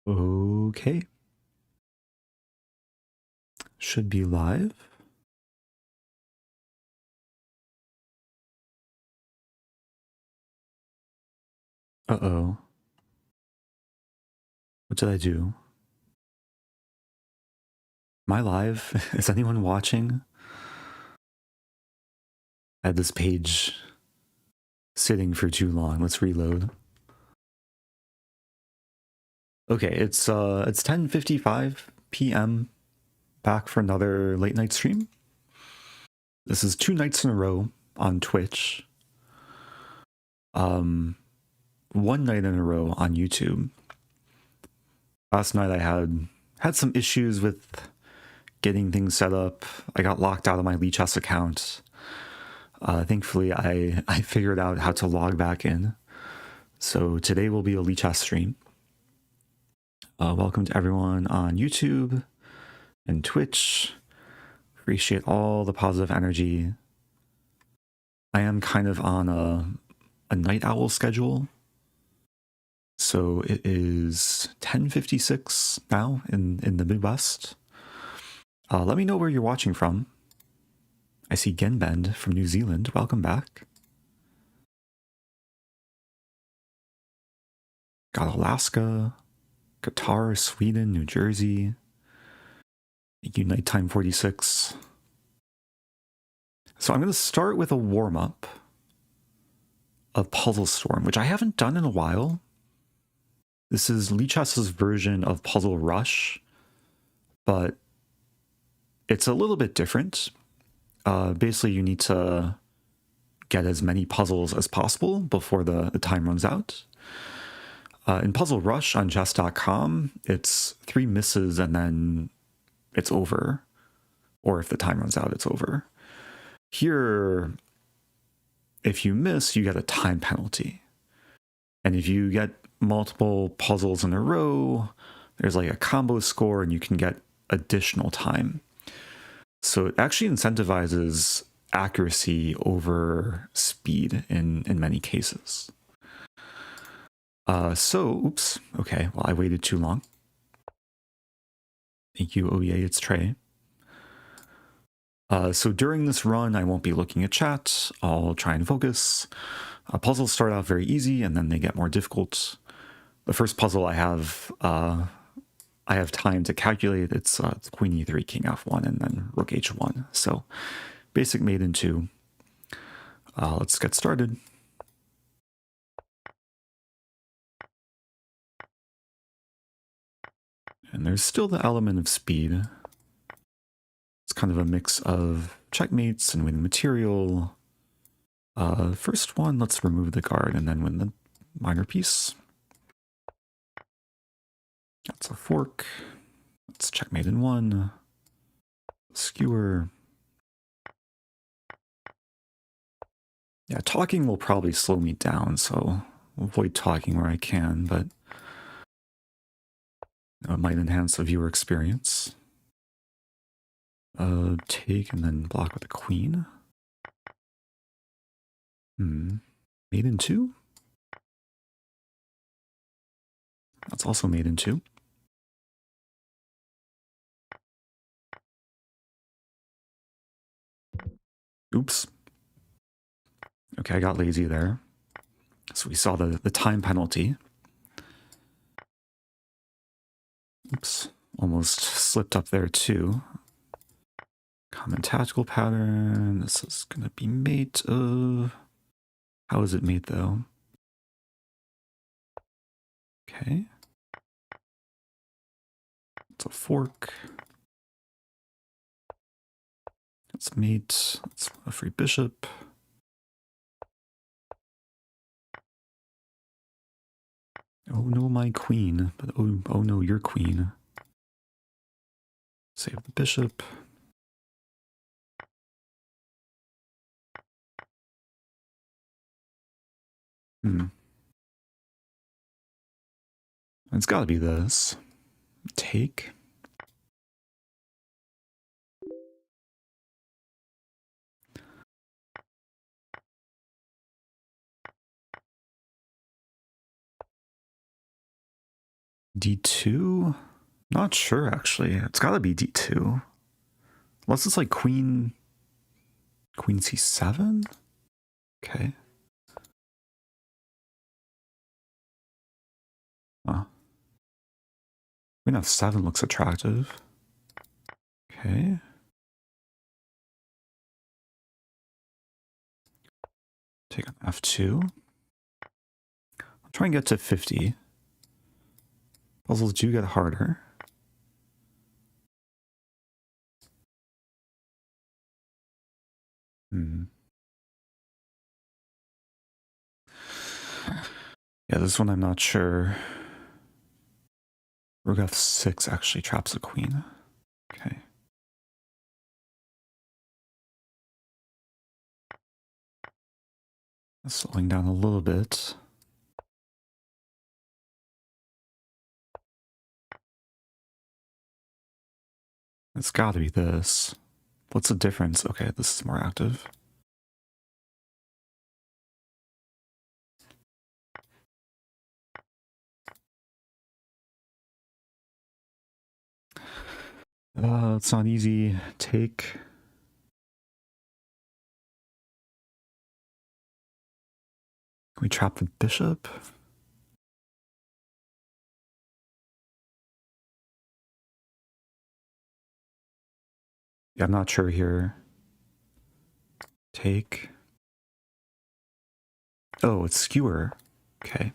Okay. Should be live. Uh-oh. What did I do? Am I live? Is anyone watching? I had this page sitting for too long. Let's reload. Okay, it's 10:55 p.m. back for another late night stream. This is 2 nights in a row on Twitch. 1 night in a row on YouTube. Last night I had some issues with getting things set up. I got locked out of my Lichess account. Thankfully, I figured out how to log back in. So today will be a Lichess stream. Welcome to everyone on YouTube and Twitch. Appreciate all the positive energy. I am kind of on a night owl schedule. So it is 10:56 now in the Midwest. Let me know where you're watching from. I see Genbend from New Zealand. Welcome back. Got Alaska, Qatar, Sweden, New Jersey. Thank you, Nighttime 46. So I'm going to start with a warm-up of Puzzle Storm, which I haven't done in a while. This is Lichess's version of Puzzle Rush, but it's a little bit different. Basically, you need to get as many puzzles as possible before the time runs out. In Puzzle Rush on chess.com, it's 3 misses and then it's over. Or if the time runs out, it's over. Here, if you miss, you get a time penalty. And if you get multiple puzzles in a row, there's like a combo score and you can get additional time. So it actually incentivizes accuracy over speed in many cases. Oops. Okay, well, I waited too long. Thank you, OEA, it's Trey. So during this run, I won't be looking at chat. I'll try and focus. Puzzles start out very easy, and then they get more difficult. The first puzzle I have time to calculate. It's Queen E3, King F1, and then Rook H1. So basic made in 2. Let's get started. And there's still the element of speed. It's kind of a mix of checkmates and winning material. First one, let's remove the guard and then win the minor piece. That's a fork. Let's checkmate in 1. Skewer. Yeah, talking will probably slow me down, so I'll avoid talking where I can, but it might enhance the viewer experience. Take and then block with a queen. Made in 2? That's also made in 2. Oops. Okay, I got lazy there. So we saw the time penalty. Oops. Almost slipped up there too. Common tactical pattern. This is going to be mate of... How is it made though? Okay. It's a fork. It's mate. It's a free bishop. Oh no, my queen. But oh no, your queen. Save the bishop. It's got to be this. Take. D2? Not sure, actually. It's gotta be D2. Unless it's like Queen C7? Okay. Huh. Queen F7 looks attractive. Okay. Take on F2. I'll try and get to 50. Puzzles do get harder. Yeah, this one I'm not sure. Rook F6 actually traps a queen. Okay. Slowing down a little bit. It's gotta be this. What's the difference? Okay, this is more active. It's not easy. Take. Can we trap the bishop? Yeah, I'm not sure here. Take. Oh, it's skewer. Okay.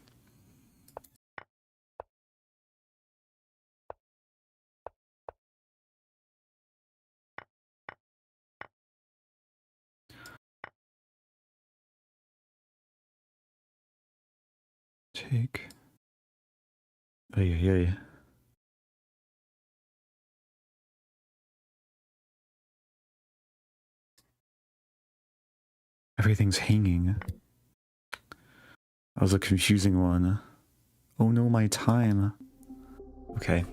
Take. Ay. Everything's hanging. That was a confusing one. Oh no, my time. Okay.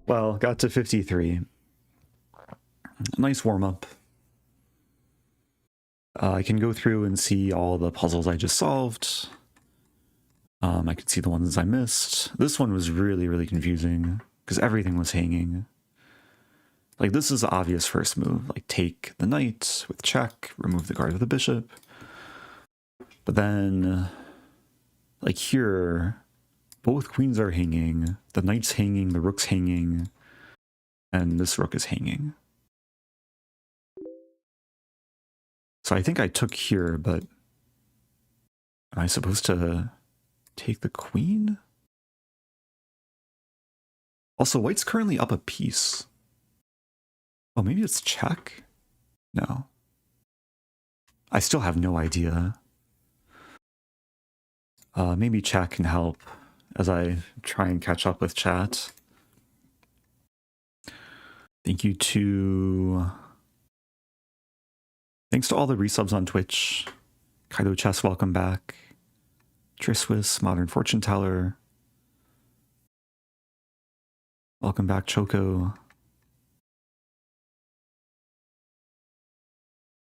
Well, got to 53. Nice warm-up. I can go through and see all the puzzles I just solved. I can see the ones I missed. This one was really, really confusing because everything was hanging. Like, this is the obvious first move. Like, take the knight with check, remove the guard with the bishop. But then, like here, both queens are hanging, the knight's hanging, the rook's hanging, and this rook is hanging. So I think I took here, but am I supposed to take the queen? Also, white's currently up a piece. Oh, maybe it's check? No. I still have no idea. Maybe chat can help as I try and catch up with chat. Thanks to all the resubs on Twitch. Kaido Chess, welcome back. Triswis, Modern Fortune Teller. Welcome back, Choco.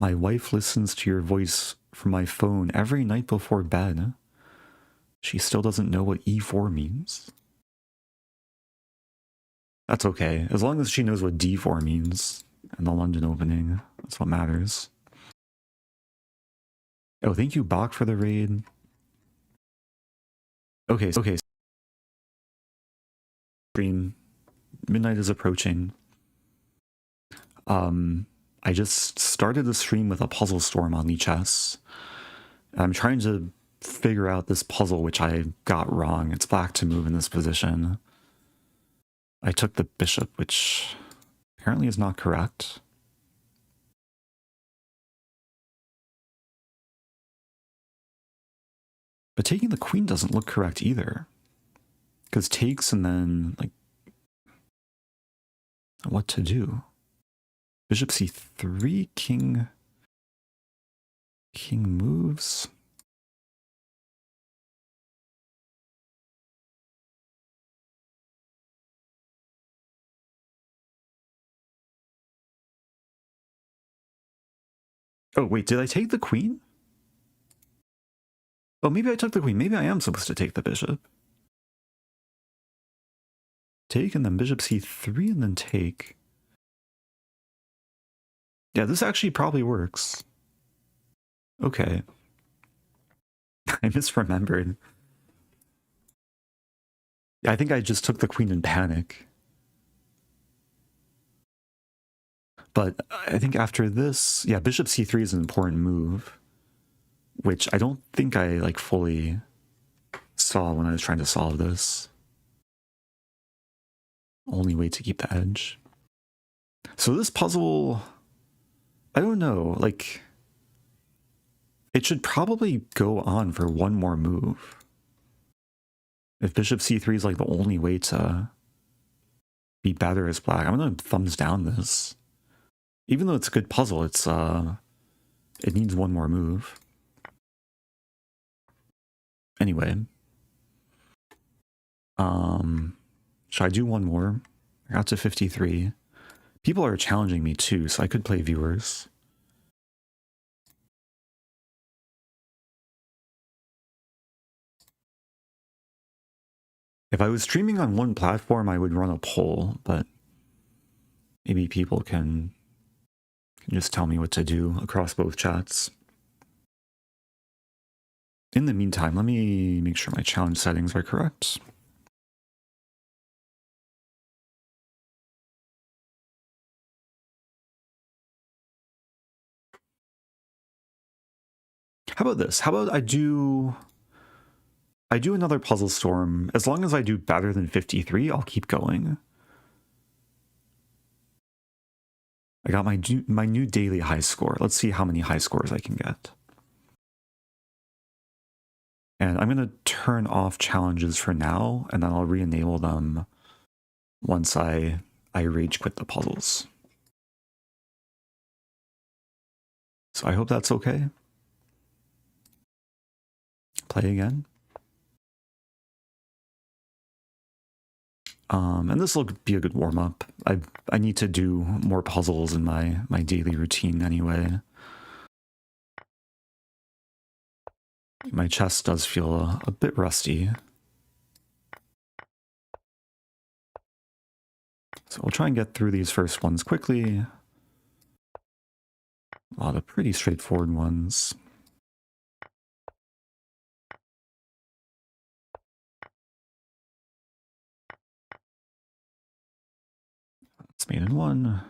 My wife listens to your voice from my phone every night before bed. She still doesn't know what E4 means. That's okay, as long as she knows what D4 means in the London opening. That's what matters. Oh, thank you, Bach, for the raid. Okay. Stream. Midnight is approaching. I just started the stream with a puzzle storm on Lichess. I'm trying to figure out this puzzle, which I got wrong. It's black to move in this position. I took the bishop, which apparently is not correct. But taking the queen doesn't look correct either. Because takes and then, like, what to do? Bishop c3, king moves. Oh, wait, did I take the queen? Oh, maybe I took the queen. Maybe I am supposed to take the bishop. take, and then bishop c3, and then take. Yeah, this actually probably works. Okay. I misremembered. Yeah, I think I just took the queen in panic. But I think after this, yeah, bishop c3 is an important move, which I don't think I like fully saw when I was trying to solve this. Only way to keep the edge. So this puzzle, I don't know, like, it should probably go on for one more move. If bishop c3 is like the only way to be better as black, I'm gonna thumbs down this. Even though it's a good puzzle, it's it needs one more move. Anyway, should I do one more? I got to 53. People are challenging me too, so I could play viewers. If I was streaming on one platform, I would run a poll, but maybe people can just tell me what to do across both chats. In the meantime, let me make sure my challenge settings are correct. How about this? How about I do another puzzle storm. As long as I do better than 53, I'll keep going. I got my new daily high score. Let's see how many high scores I can get. And I'm going to turn off challenges for now, and then I'll re-enable them once I rage quit the puzzles. So I hope that's okay. Play again. And this will be a good warm-up. I need to do more puzzles in my daily routine anyway. My chest does feel a bit rusty. So we'll try and get through these first ones quickly. A lot of pretty straightforward ones. It's made in one.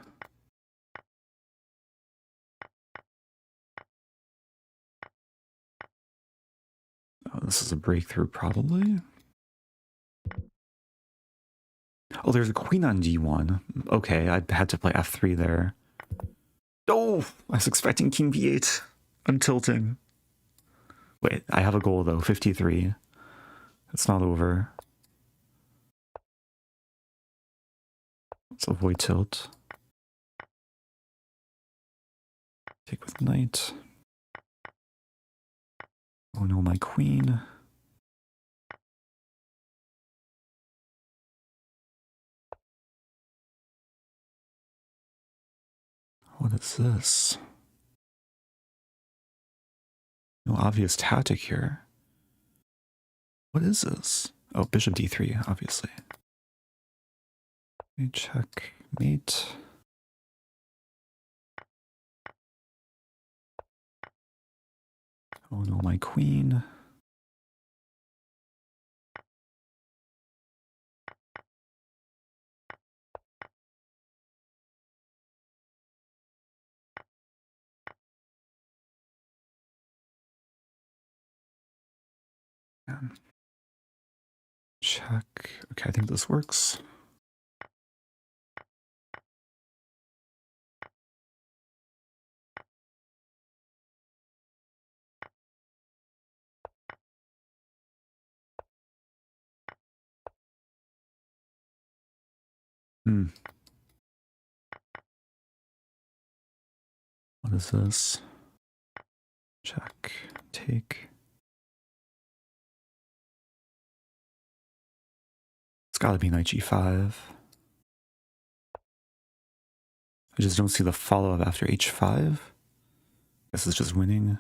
Oh, this is a breakthrough, probably. Oh, there's a queen on d1. Okay, I had to play f3 there. Oh, I was expecting king b8. I'm tilting. Wait, I have a goal though, 53. It's not over. Let's avoid tilt. Take with knight. Oh no, my queen. What is this? No obvious tactic here. What is this? Oh, bishop d3, obviously. Okay, check, mate. Oh no, my queen. Check. Okay, I think this works. What is this? Check. Take. It's gotta be knight g5. I just don't see the follow-up after h5. Guess it's just winning.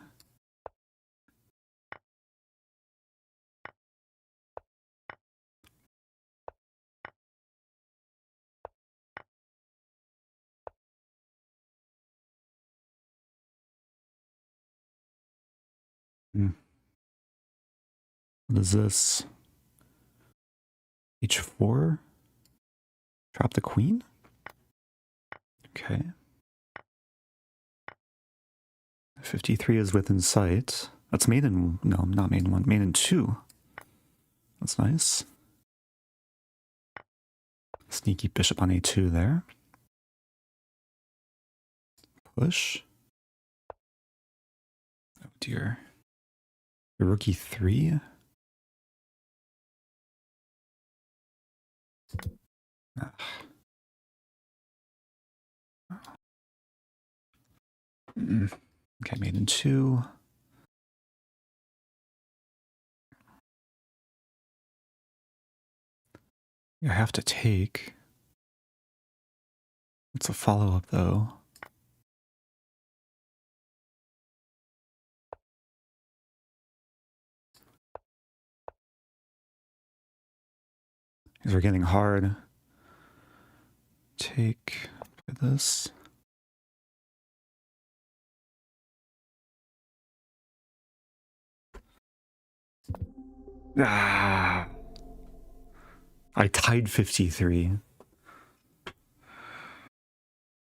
What is this? H4? Trap the queen? Okay. 53 is within sight. That's made in... No, not made in 1. Made in 2. That's nice. Sneaky bishop on A2 there. Push. Oh dear. The rookie 3? Ah. Okay, made in 2. I have to take. It's a follow-up though. These are getting hard. Take this. Ah. I tied 53.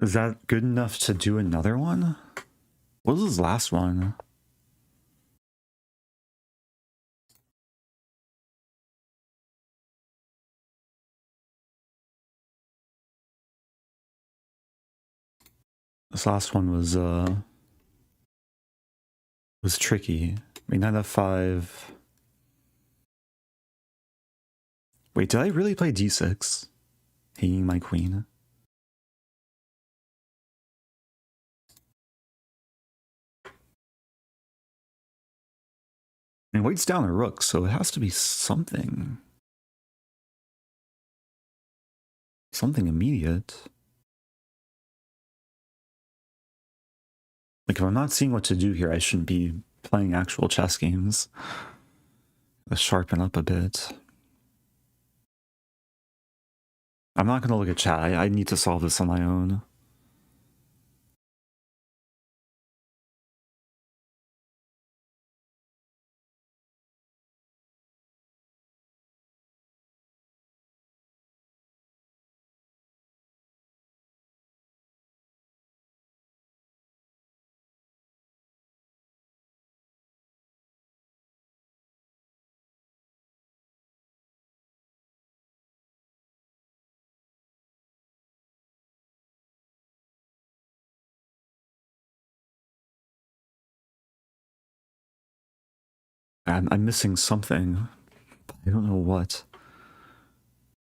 Is that good enough to do another one? What was his last one? This last one was tricky. I mean, knight f5. Wait, did I really play d6? Hanging my queen. And white's down a rook, so it has to be something. Something immediate. Like, if I'm not seeing what to do here, I shouldn't be playing actual chess games. Let's sharpen up a bit. I'm not going to look at chat. I need to solve this on my own. I'm missing something. I don't know what.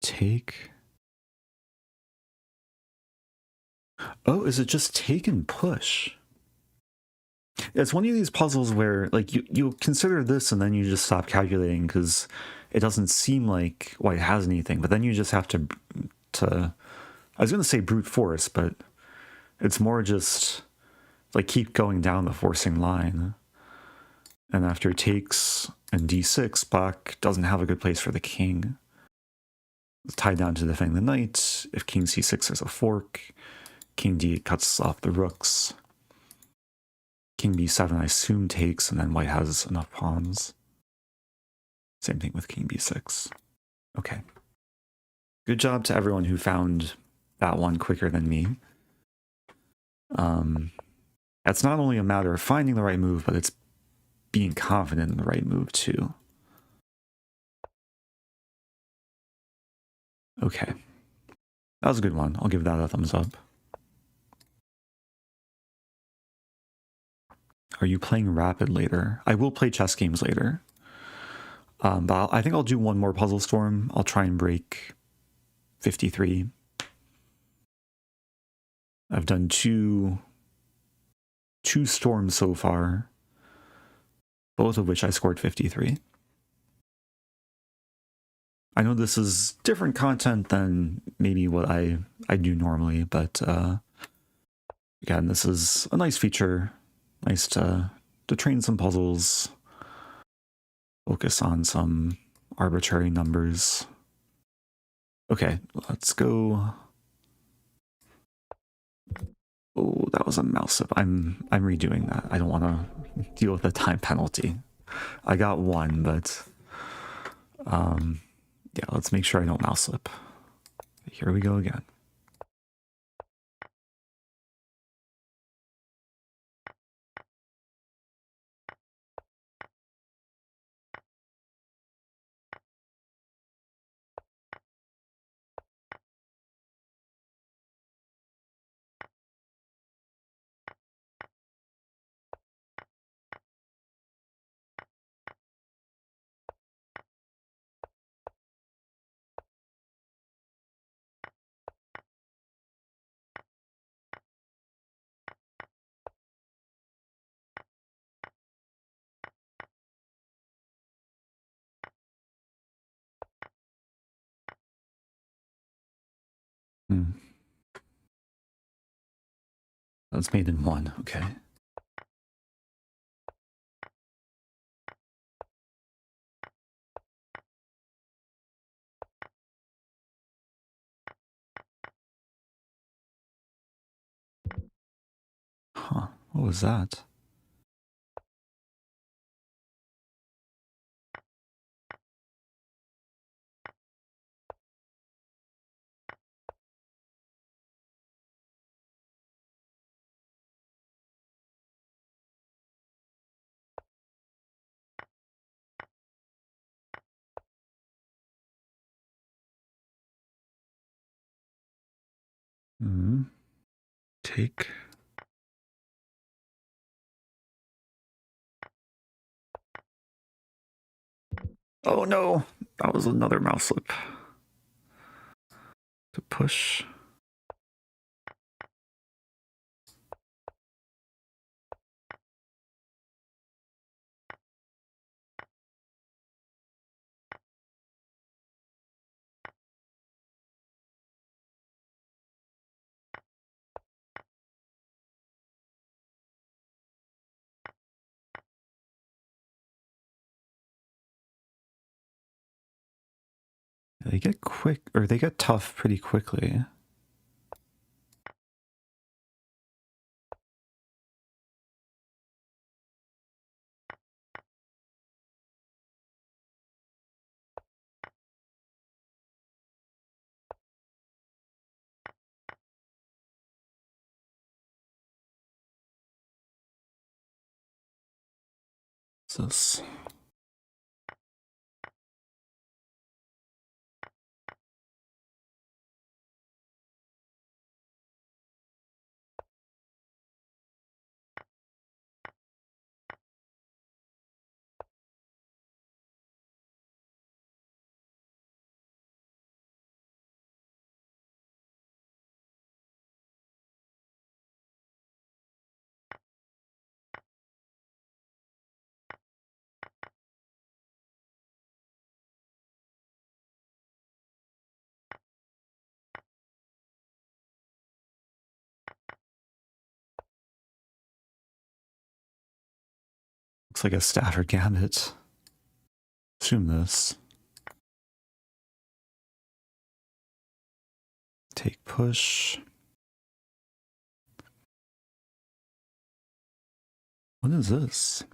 Take. Oh, is it just take and push? It's one of these puzzles where, like, you consider this and then you just stop calculating because it doesn't seem like white has anything. But then you just have to I was going to say brute force, but it's more just like keep going down the forcing line. And after takes and d6, black doesn't have a good place for the king. It's tied down to defending the knight. If king c6, there's a fork. King d8 cuts off the rooks. King b7, I assume, takes, and then white has enough pawns. Same thing with king b6. Okay. Good job to everyone who found that one quicker than me. It's not only a matter of finding the right move, but it's being confident in the right move too. Okay. That was a good one. I'll give that a thumbs up. Are you playing rapid later? I will play chess games later. But I think I'll do one more Puzzle Storm. I'll try and break 53. I've done two storms so far, both of which I scored 53. I know this is different content than maybe what I do normally, but again, this is a nice feature. Nice to train some puzzles, focus on some arbitrary numbers. Okay, let's go. Oh, that was a mouse up. I'm redoing that. I don't want to deal with the time penalty. I got one, but yeah, let's make sure I don't mouse slip. Here we go again. That's made in one, okay. Huh, what was that? Take. Oh no, that was another mouse slip. To push. They get quick, or they get tough pretty quickly. What's this? Looks like a Stafford Gambit. Assume this. Take push. What is this?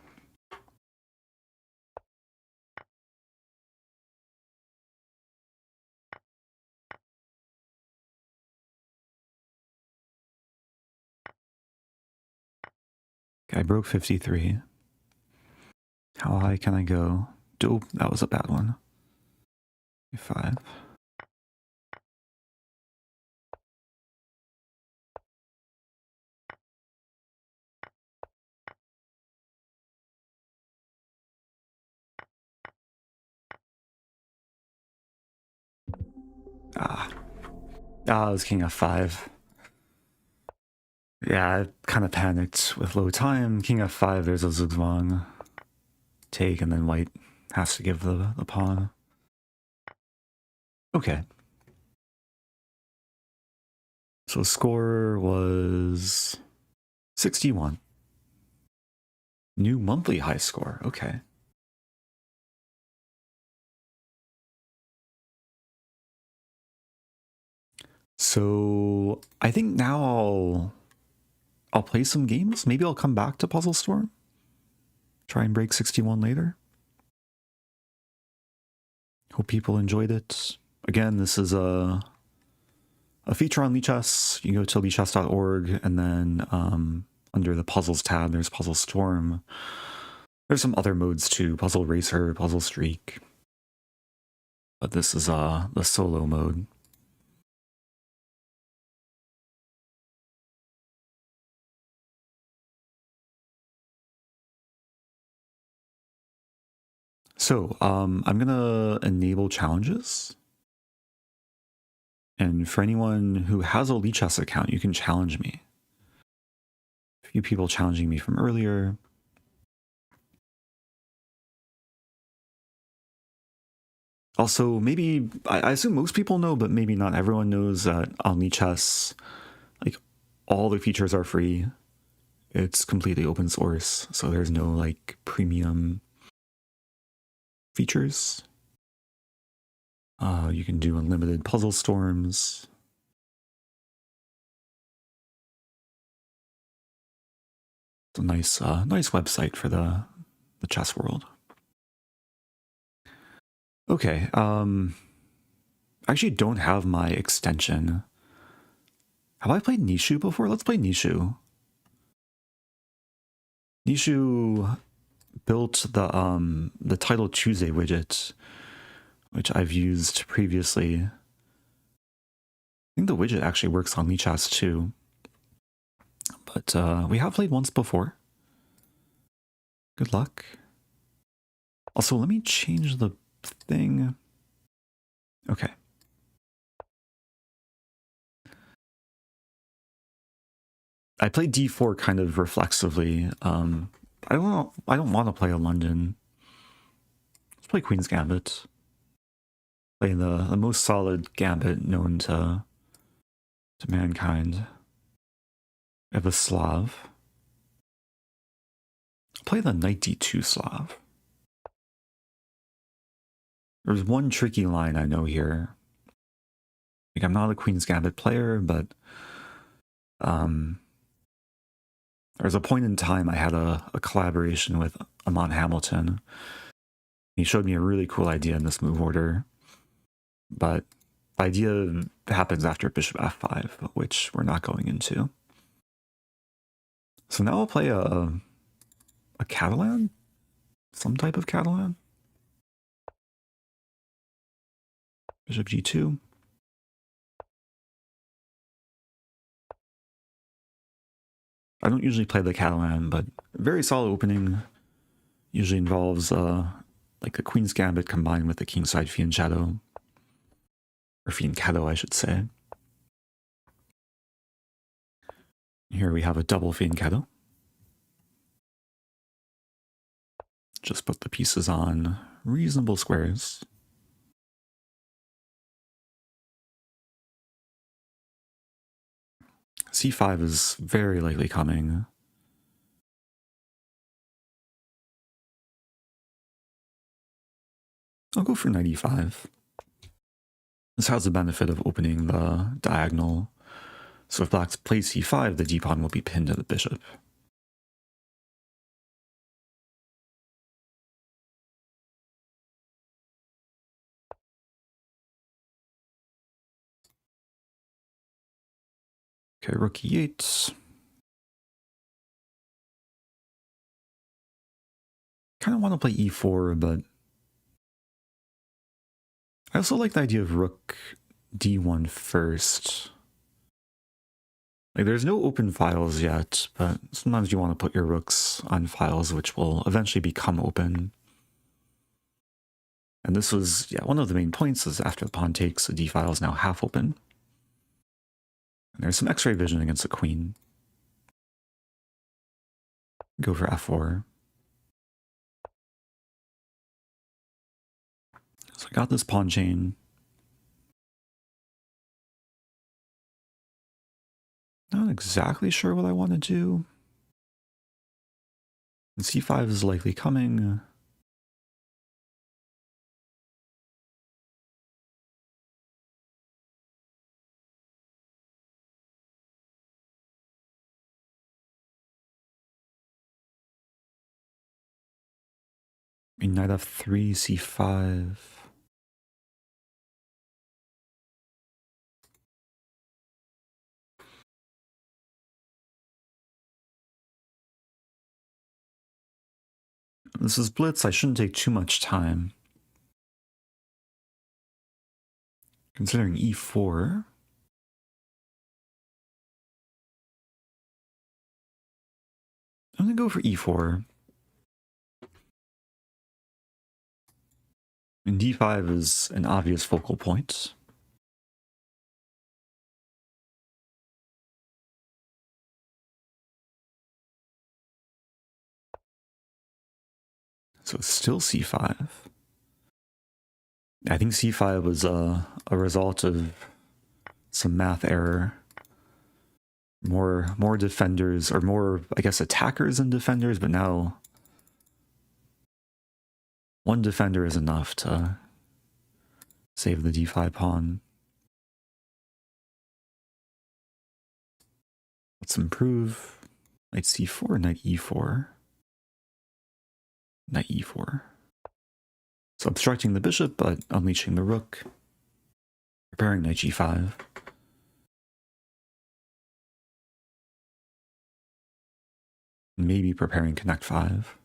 Okay, I broke 53. How high can I go? Oh, that was a bad one. 5. Ah, it was king f5. Yeah, I kind of panicked with low time. King f5, there's a zugzwang. Take, and then white has to give the pawn. Okay. So score was 61. New monthly high score. Okay. So I think now I'll I'll play some games. Maybe I'll come back to Puzzle Storm. Try and break 61 later. Hope people enjoyed it. Again, this is a feature on Lichess. You go to lichess.org, and then under the Puzzles tab, there's Puzzle Storm. There's some other modes too, Puzzle Racer, Puzzle Streak. But this is the solo mode. So I'm gonna enable challenges. And for anyone who has a Lichess account, you can challenge me. A few people challenging me from earlier. Also, maybe, I assume most people know, but maybe not everyone knows that on Lichess, like, all the features are free. It's completely open source, so there's no, like, premium features. You can do unlimited puzzle storms. It's a nice website for the chess world. Okay, I actually don't have my extension. Have I played Nishu before? Let's play Nishu. Nishu built the Title Tuesday widget, which I've used previously. I think the widget actually works on Lichess too. But we have played once before. Good luck. Also, let me change the thing. Okay. I played d4 kind of reflexively. I don't want to play a London. Let's play Queen's Gambit. Play the most solid Gambit known to mankind. I have a Slav. I'll play the Knight d2 Slav. There's one tricky line I know here. Like, I'm not a Queen's Gambit player, but there's a point in time I had a collaboration with Amon Hamilton. He showed me a really cool idea in this move order, but the idea happens after bishop f5, which we're not going into. So now I'll play a Catalan? Some type of Catalan? Bishop g2. I don't usually play the Catalan, but very solid opening. Usually involves like the Queen's Gambit combined with the kingside fianchetto. Or fianchetto, I should say. Here we have a double fianchetto. Just put the pieces on reasonable squares. c5 is very likely coming. I'll go for knight e5. This has the benefit of opening the diagonal, so if black plays c5, the d-pawn will be pinned to the bishop. Okay, rook e8. Kind of want to play e4, but I also like the idea of rook d1 first. Like, there's no open files yet, but sometimes you want to put your rooks on files which will eventually become open. And this was, yeah, one of the main points is after the pawn takes, the d file is now half open. And there's some x-ray vision against the queen. Go for f4. So I got this pawn chain. Not exactly sure what I want to do. And c5 is likely coming. Knight f3, c5. This is blitz. I shouldn't take too much time. Considering e4. I'm going to go for e4. And d5 is an obvious focal point. So it's still c5. I think c5 was a result of some math error. More defenders, or more, I guess, attackers than defenders, but now one defender is enough to save the d5 pawn. Let's improve. Knight c4, knight e4. Knight e4. So obstructing the bishop, but unleashing the rook. Preparing knight g5. Maybe preparing connect 5.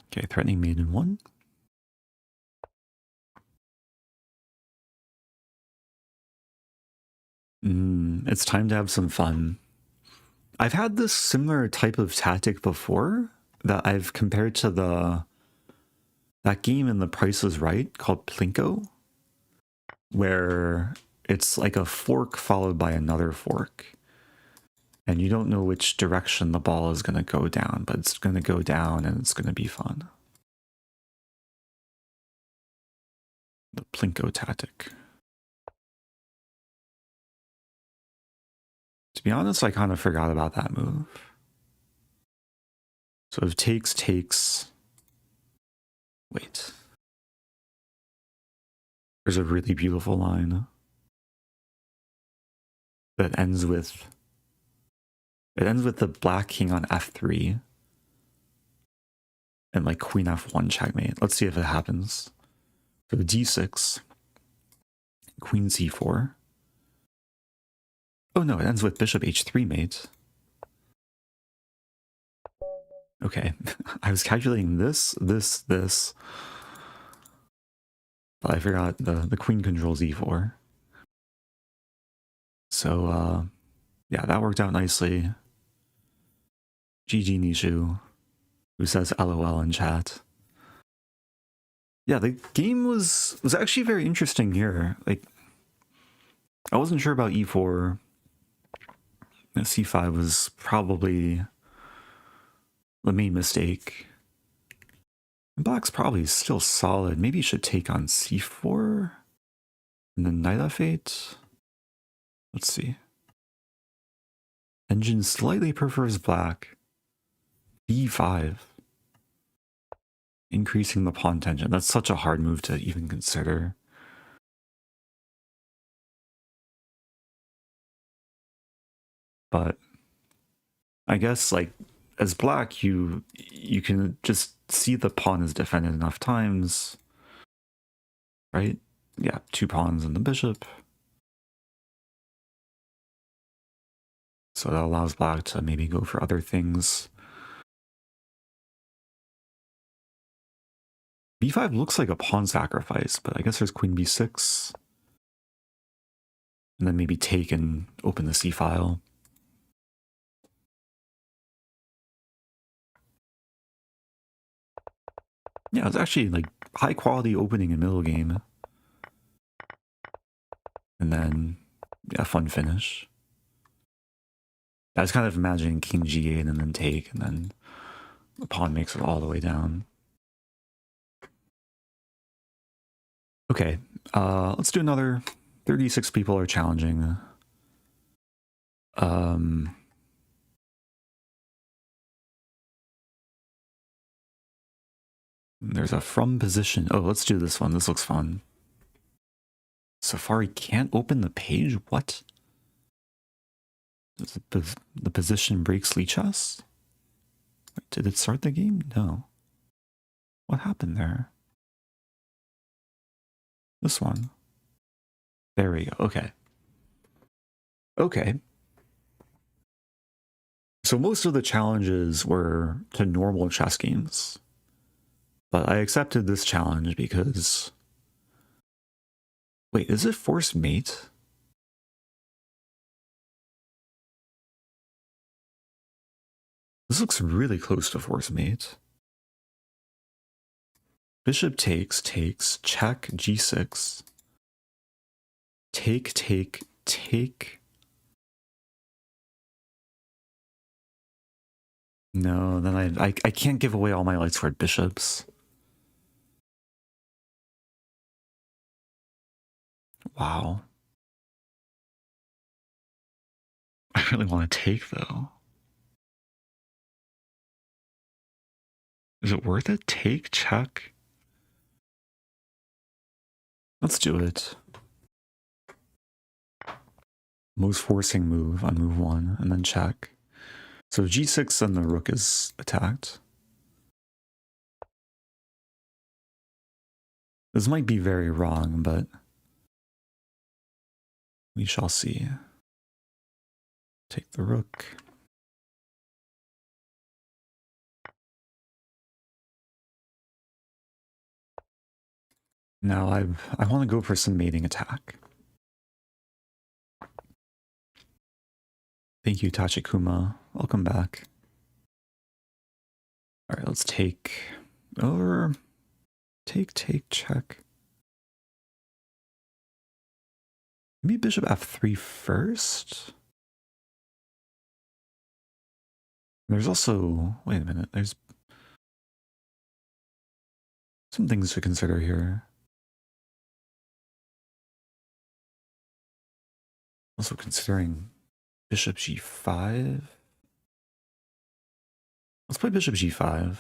Okay, threatening mate in 1. It's time to have some fun. I've had this similar type of tactic before that I've compared to that game in The Price is Right called Plinko, where it's like a fork followed by another fork. And you don't know which direction the ball is going to go down, but it's going to go down and it's going to be fun. The Plinko tactic. To be honest, I kind of forgot about that move. So if takes... Wait. There's a really beautiful line that ends with... It ends with the black king on f3 and like queen f1 checkmate. Let's see if it happens. For the d6, queen c4. Oh no, it ends with bishop h3 mate. Okay, I was calculating this, but I forgot the queen controls e4. So, yeah, that worked out nicely. GG Nishu, who says LOL in chat. Yeah, the game was actually very interesting here. Like, I wasn't sure about e4. C5 was probably the main mistake. Black's probably still solid. Maybe you should take on c4 and then knight f8. Let's see. Engine slightly prefers black. b5. Increasing the pawn tension. That's such a hard move to even consider. But I guess, like, as black, you can just see the pawn is defended enough times, right? Yeah, 2 pawns and the bishop. So that allows black to maybe go for other things. b5 looks like a pawn sacrifice, but I guess there's queen b6. And then maybe take and open the c file. Yeah, it's actually like high quality opening and middle game. And then, yeah, fun finish. I was kind of imagining king g8 and then take, and then the pawn makes it all the way down. Okay, let's do another. 36 people are challenging. There's a from position. Oh, let's do this one. This looks fun. Safari can't open the page? What? The position breaks Lichess? Wait, did it start the game? No. What happened there? This one. There we go. Okay. Okay. So most of the challenges were to normal chess games. But I accepted this challenge because... Wait, is it forced mate? This looks really close to forced mate. Bishop takes, check, g6. Take. No, then I can't give away all my light squared bishops. Wow. I really want to take, though. Is it worth it? Take, check. Let's do it. Most forcing move on move 1, and then check. So g6 and the rook is attacked. This might be very wrong, but we shall see. Take the rook. Now I want to go for some mating attack. Thank you, Tachikuma. Welcome back. All right, let's take over. Take, check. Maybe bishop f3 first? There's also... Wait a minute. There's some things to consider here. Also considering bishop g5. Let's play bishop g5.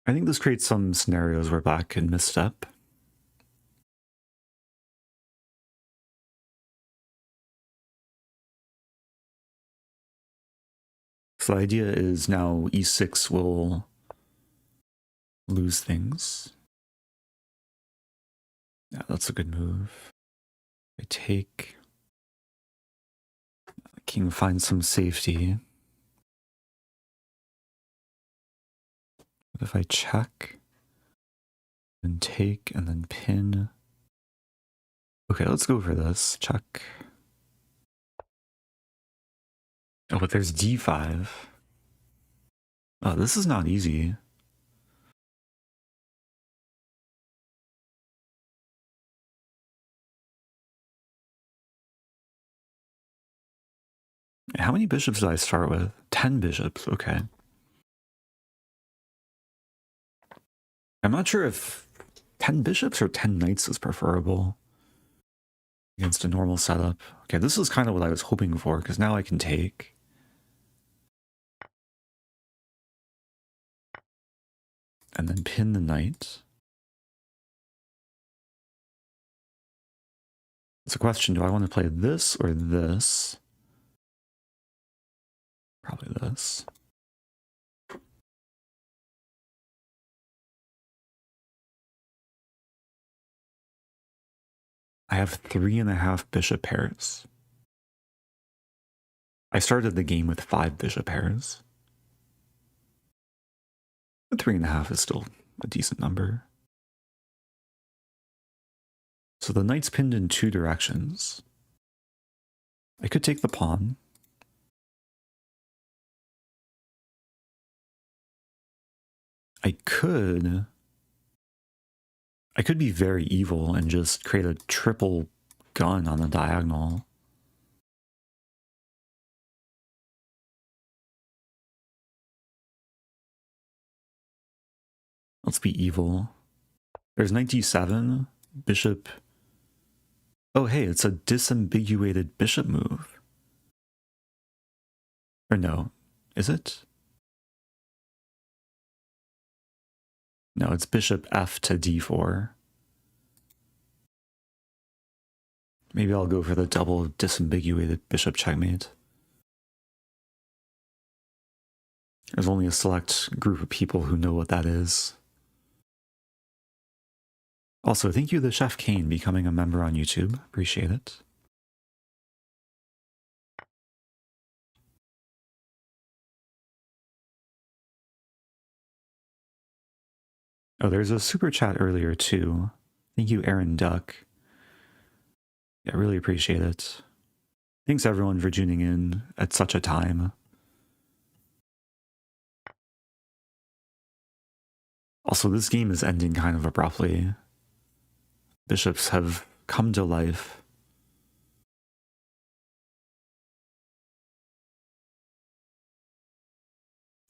I think this creates some scenarios where black can misstep. So the idea is now e6 will lose things. Yeah, that's a good move. I take. The king finds some safety. What if I check, and take, and then pin? Okay, let's go for this. Check. Oh, but there's d5. Oh, this is not easy. How many bishops did I start with? 10 bishops, okay. I'm not sure if 10 bishops or 10 knights is preferable against a normal setup. Okay, this is kind of what I was hoping for, because now I can take. And then pin the knight. It's a question, do I want to play this or this? Probably this. I have 3.5 bishop pairs. I started the game with 5 bishop pairs. But 3.5 is still a decent number. So the knight's pinned in 2 directions. I could take the pawn. I could be very evil and just create a triple gun on the diagonal. Let's be evil. There's knight d7, bishop. Oh, hey, it's a disambiguated bishop move. Or no, Is it? No, it's bishop f to d4. Maybe I'll go for the double disambiguated bishop checkmate. There's only a select group of people who know what that is. Also, thank you to Chef Kane becoming a member on YouTube. Appreciate it. Oh, there's a super chat earlier too. Thank you, Aaron Duck. Yeah, I really appreciate it. Thanks everyone for tuning in at such a time. Also, this game is ending kind of abruptly. Bishops have come to life.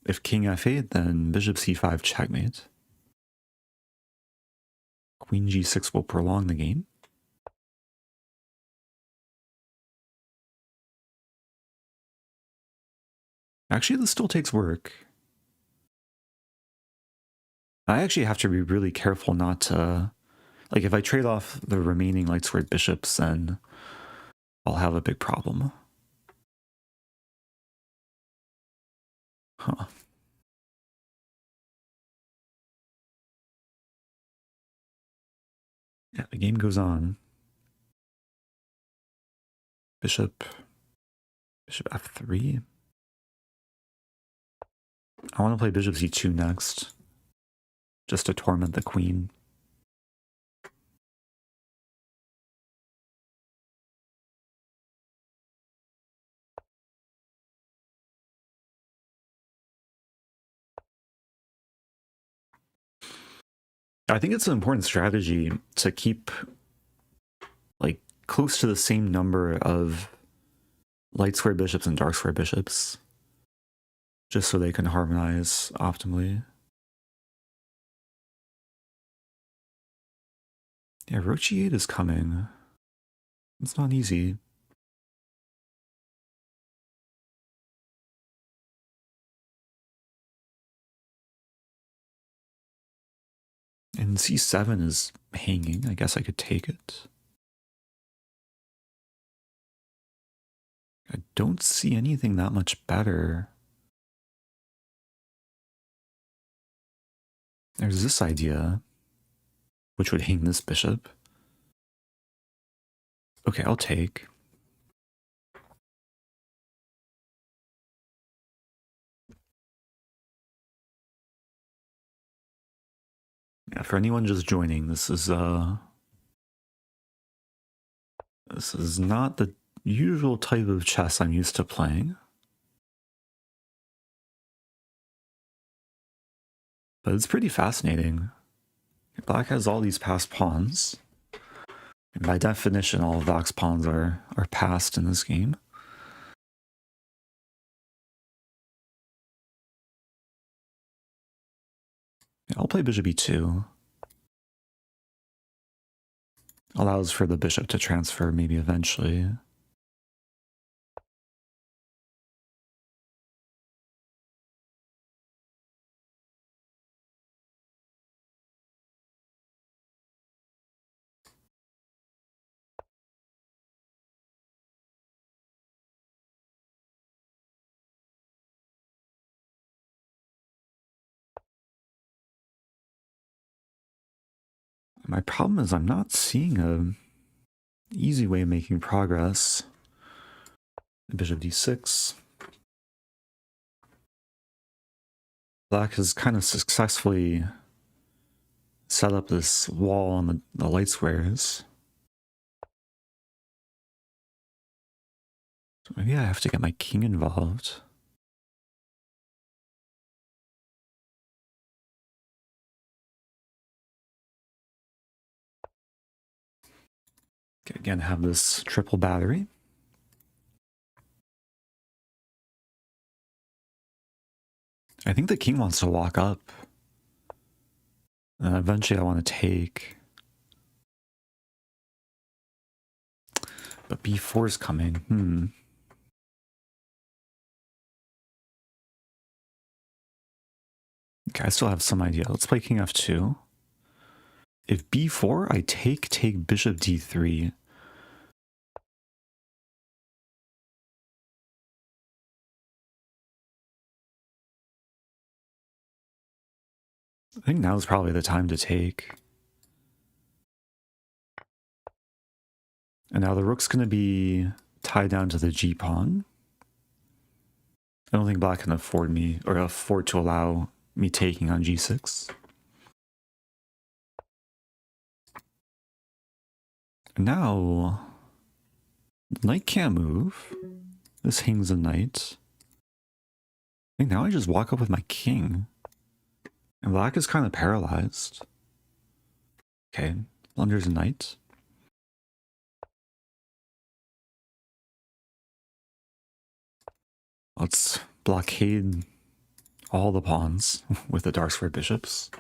If king f8, then bishop c5 checkmate. Queen g6 will prolong the game. Actually, this still takes work. I actually have to be really careful not to... Like, if I trade off the remaining light squared bishops, then I'll have a big problem. Huh. Yeah, the game goes on. Bishop f3. I want to play bishop c2 next, just to torment the queen. I think it's an important strategy to keep like close to the same number of light square bishops and dark square bishops, just so they can harmonize optimally. Yeah, rook g8 is coming. It's not easy. And c7 is hanging. I guess I could take it. I don't see anything that much better. There's this idea, which would hang this bishop. Okay, I'll take. Yeah, for anyone just joining, this is not the usual type of chess I'm used to playing. But it's pretty fascinating. Black has all these passed pawns. And by definition, all of Black's pawns are passed in this game. Yeah, I'll play bishop e2. Allows for the bishop to transfer maybe eventually. My problem is I'm not seeing a easy way of making progress. Bishop d6. Black has kind of successfully set up this wall on the light squares. So maybe I have to get my king involved. Okay, again, have this triple battery. I think the king wants to walk up. And eventually I want to take. But b4 is coming. Okay, I still have some idea. Let's play king f2. If b4, I take bishop d3. I think now is probably the time to take. And now the rook's going to be tied down to the g-pawn. I don't think black can afford to allow me taking on g6. Now, knight can't move. This hangs a knight. I think now I just walk up with my king. And black is kind of paralyzed. Okay, blunders a knight. Let's blockade all the pawns with the dark square bishops.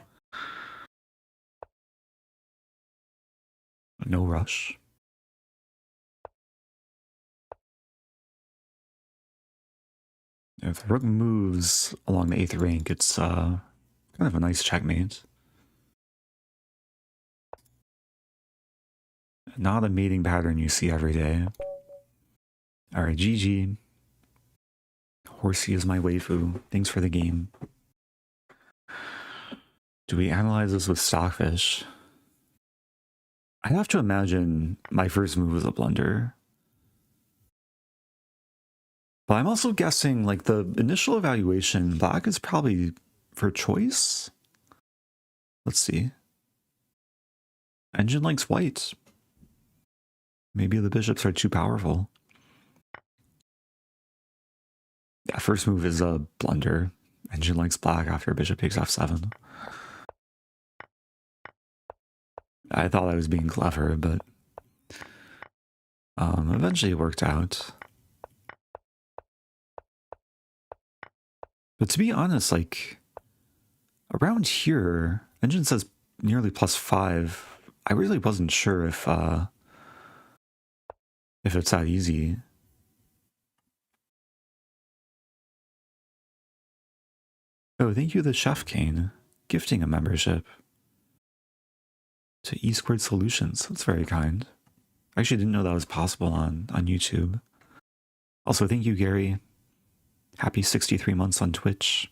No rush. If the rook moves along the 8th rank, it's kind of a nice checkmate. Not a mating pattern you see every day. Alright, GG. Horsey is my waifu. Thanks for the game. Do we analyze this with Stockfish? I have to imagine my first move was a blunder. But I'm also guessing, like, the initial evaluation, black is probably for choice? Let's see. Engine likes white. Maybe the bishops are too powerful. Yeah, first move is a blunder. Engine likes black after bishop takes f7. I thought I was being clever, but eventually it worked out. But to be honest, like, around here, engine says nearly +5. I really wasn't sure if it's that easy. Oh, thank you, the Chef Cane, gifting a membership to E Squared Solutions. That's very kind. I actually didn't know that was possible on YouTube. Also, thank you, Gary. Happy 63 months on Twitch.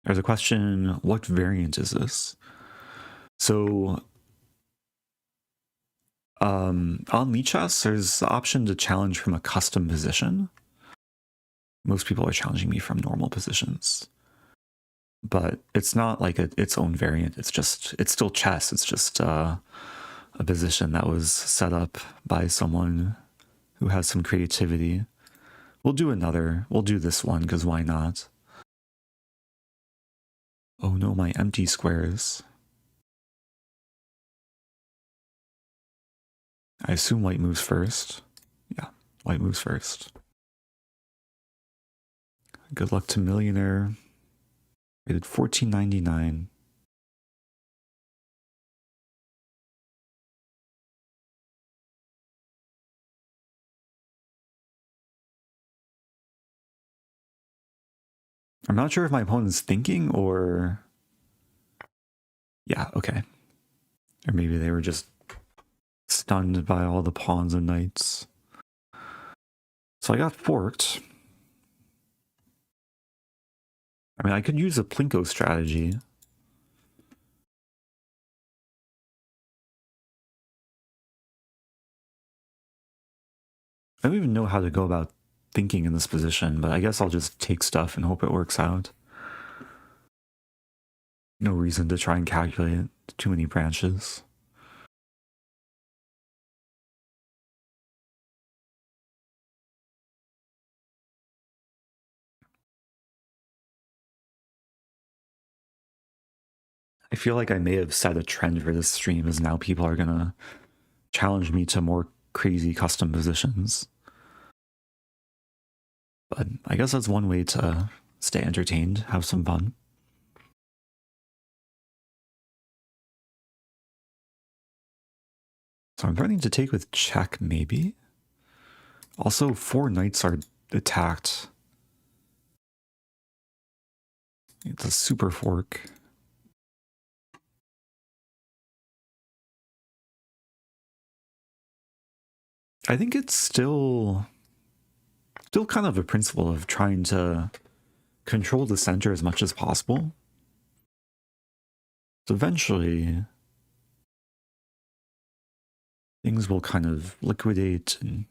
There's a question, what variant is this? So, on Lichess, there's the option to challenge from a custom position. Most people are challenging me from normal positions. But it's not like its own variant. It's still chess. It's just a position that was set up by someone who has some creativity. We'll do this one, because why not? Oh no, my empty squares. I assume white moves first. Yeah, white moves first. Good luck to Millionaire. Rated 14.99. I'm not sure if my opponent's thinking or... Yeah, okay. Or maybe they were just stunned by all the pawns and knights. So I got forked. I mean, I could use a Plinko strategy. I don't even know how to go about thinking in this position, but I guess I'll just take stuff and hope it works out. No reason to try and calculate too many branches. I feel like I may have set a trend for this stream, as now people are gonna challenge me to more crazy custom positions. But I guess that's one way to stay entertained, have some fun. So I'm threatening to take with check, maybe? Also, 4 knights are attacked. It's a super fork. I think it's still kind of a principle of trying to control the center as much as possible. So eventually, things will kind of liquidate and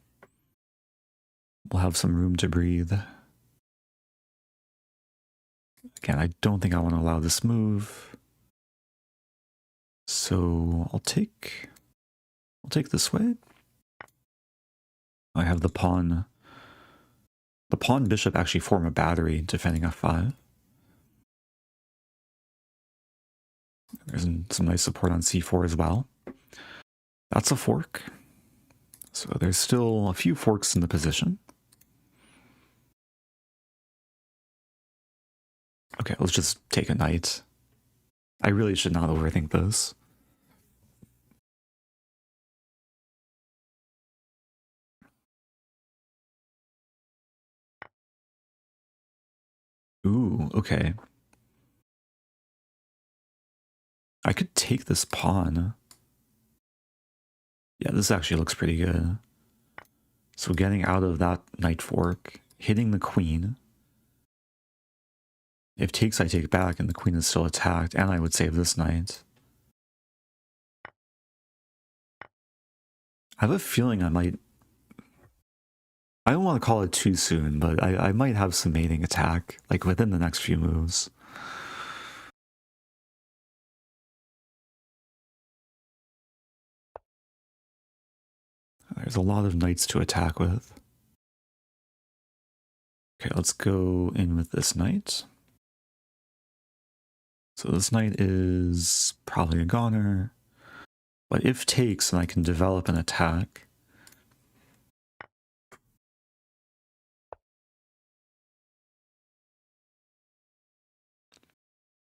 we'll have some room to breathe. Again, I don't think I want to allow this move. So I'll take this way. I have the pawn. The pawn bishop actually form a battery defending f5. There's some nice support on c4 as well. That's a fork. So there's still a few forks in the position. Okay, let's just take a knight. I really should not overthink this. Ooh, okay. I could take this pawn. Yeah, this actually looks pretty good. So getting out of that knight fork, hitting the queen. If takes, I take back, and the queen is still attacked, and I would save this knight. I have a feeling I might... I don't want to call it too soon, but I might have some mating attack, like within the next few moves. There's a lot of knights to attack with. Okay, let's go in with this knight. So this knight is probably a goner. But if takes, then I can develop an attack.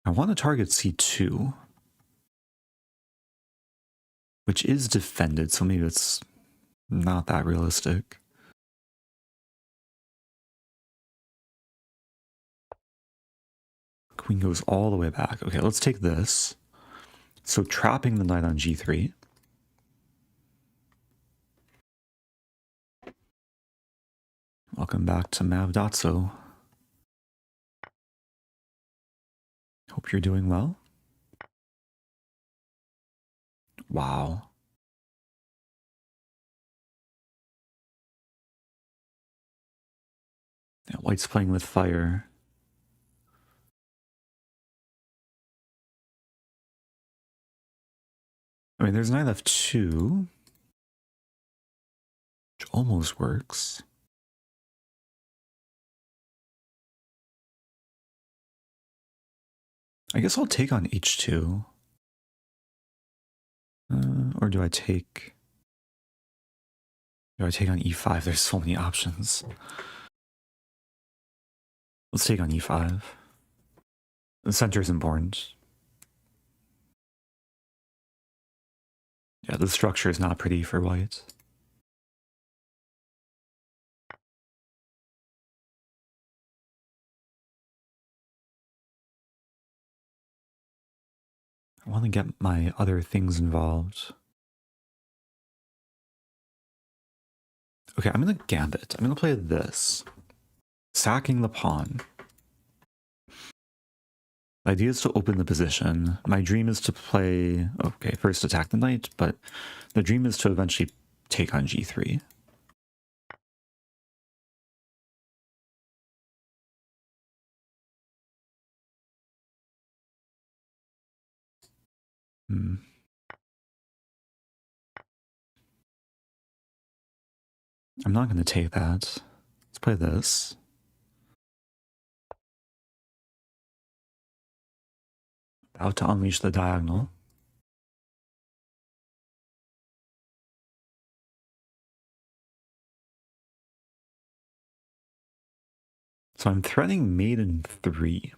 I want to target c2, which is defended, so maybe it's not that realistic. Queen goes all the way back. Okay, let's take this. So trapping the knight on g3. Welcome back to Mav.so. Hope you're doing well. Wow. Yeah, white's playing with fire. I mean, there's knight f2, which almost works. I guess I'll take on h2. Or do I take on e5? There's so many options. Let's take on e5. The center is important. Yeah, the structure is not pretty for white. I want to get my other things involved. Okay, I'm going to Gambit. I'm going to play this. Sacking the pawn. The idea is to open the position. My dream is to play... Okay, first attack the knight, but the dream is to eventually take on g3. I'm not going to take that. Let's play this. About to unleash the diagonal. So I'm threatening mate in 3.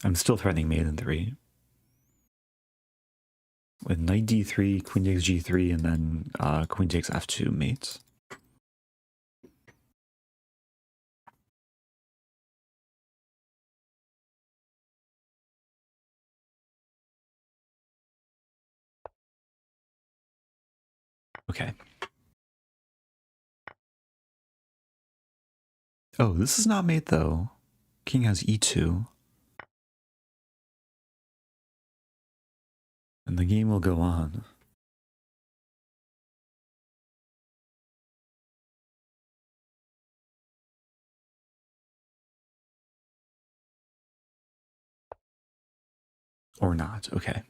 I'm still threatening mate in 3. With knight d3, queen takes g3, and then queen takes f2 mate. Okay. Oh, this is not mate though. King has e2. And the game will go on. Or not, okay.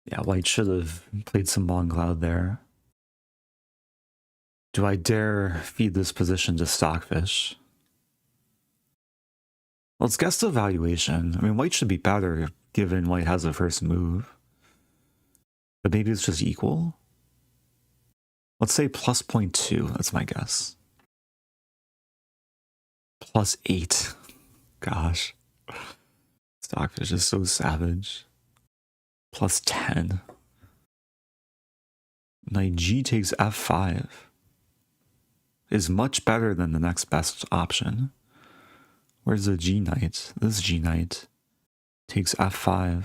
Yeah, white should have played some Cloud there. Do I dare feed this position to Stockfish? Well, it's guess the valuation. I mean, white should be better given white has the first move. But maybe it's just equal? Let's say plus 0.2, that's my guess. Plus 8. Gosh. Stockfish is so savage. Plus 10. Knight G takes F5. Is much better than the next best option. Where's the G knight? This G knight takes F5. I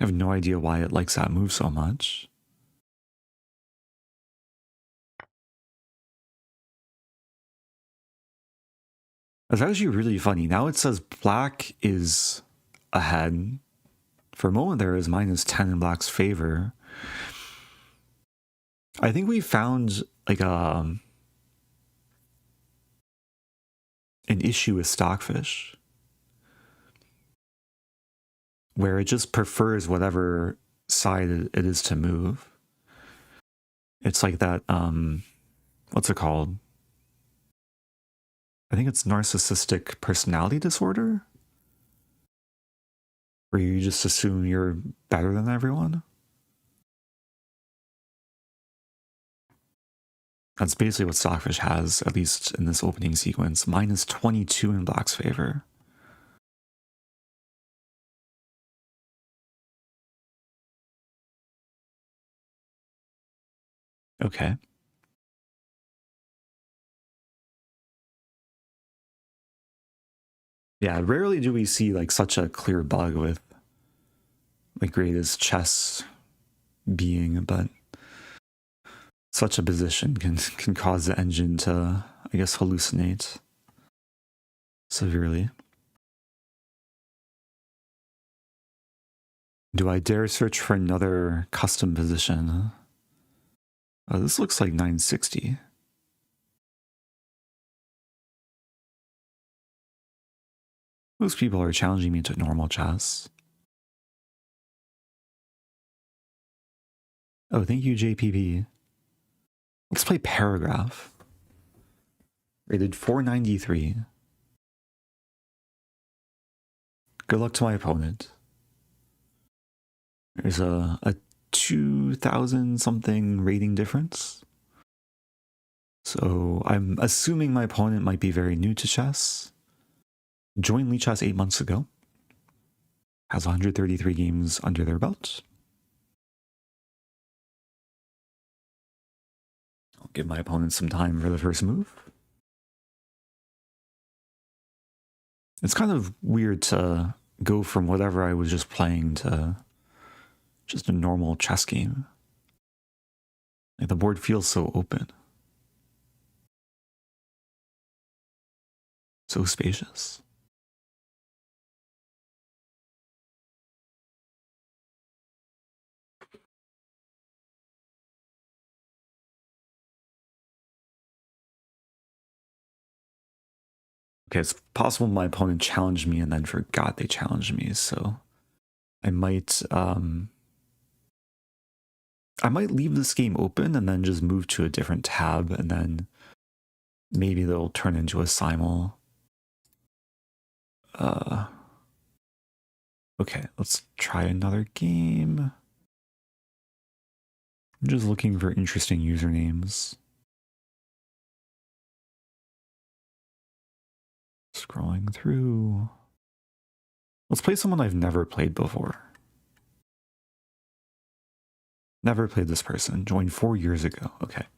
have no idea why it likes that move so much. It's actually really funny. Now it says black is ahead. For a moment there is -10 in black's favor. I think we found like an issue with Stockfish where it just prefers whatever side it is to move. It's like that, what's it called? I think it's narcissistic personality disorder, where you just assume you're better than everyone. That's basically what Stockfish has, at least in this opening sequence. -22 in black's favor. Okay. Yeah, rarely do we see like such a clear bug with the greatest chess being, but such a position can cause the engine to, I guess, hallucinate severely. Do I dare search for another custom position? Oh, this looks like 960. Most people are challenging me to normal chess. Oh, thank you, JPP. Let's play Paragraph. Rated 493. Good luck to my opponent. There's a 2,000 something rating difference. So I'm assuming my opponent might be very new to chess. Joined Lichess 8 months ago. Has 133 games under their belt. I'll give my opponent some time for the first move. It's kind of weird to go from whatever I was just playing to just a normal chess game. Like the board feels so open. So spacious. Okay, it's possible my opponent challenged me and then forgot they challenged me, so I might leave this game open and then just move to a different tab, and then maybe they'll turn into a simul. Okay, let's try another game. I'm just looking for interesting usernames. Scrolling through. Let's play someone I've never played before. Never played this person. Joined 4 years ago. Okay. I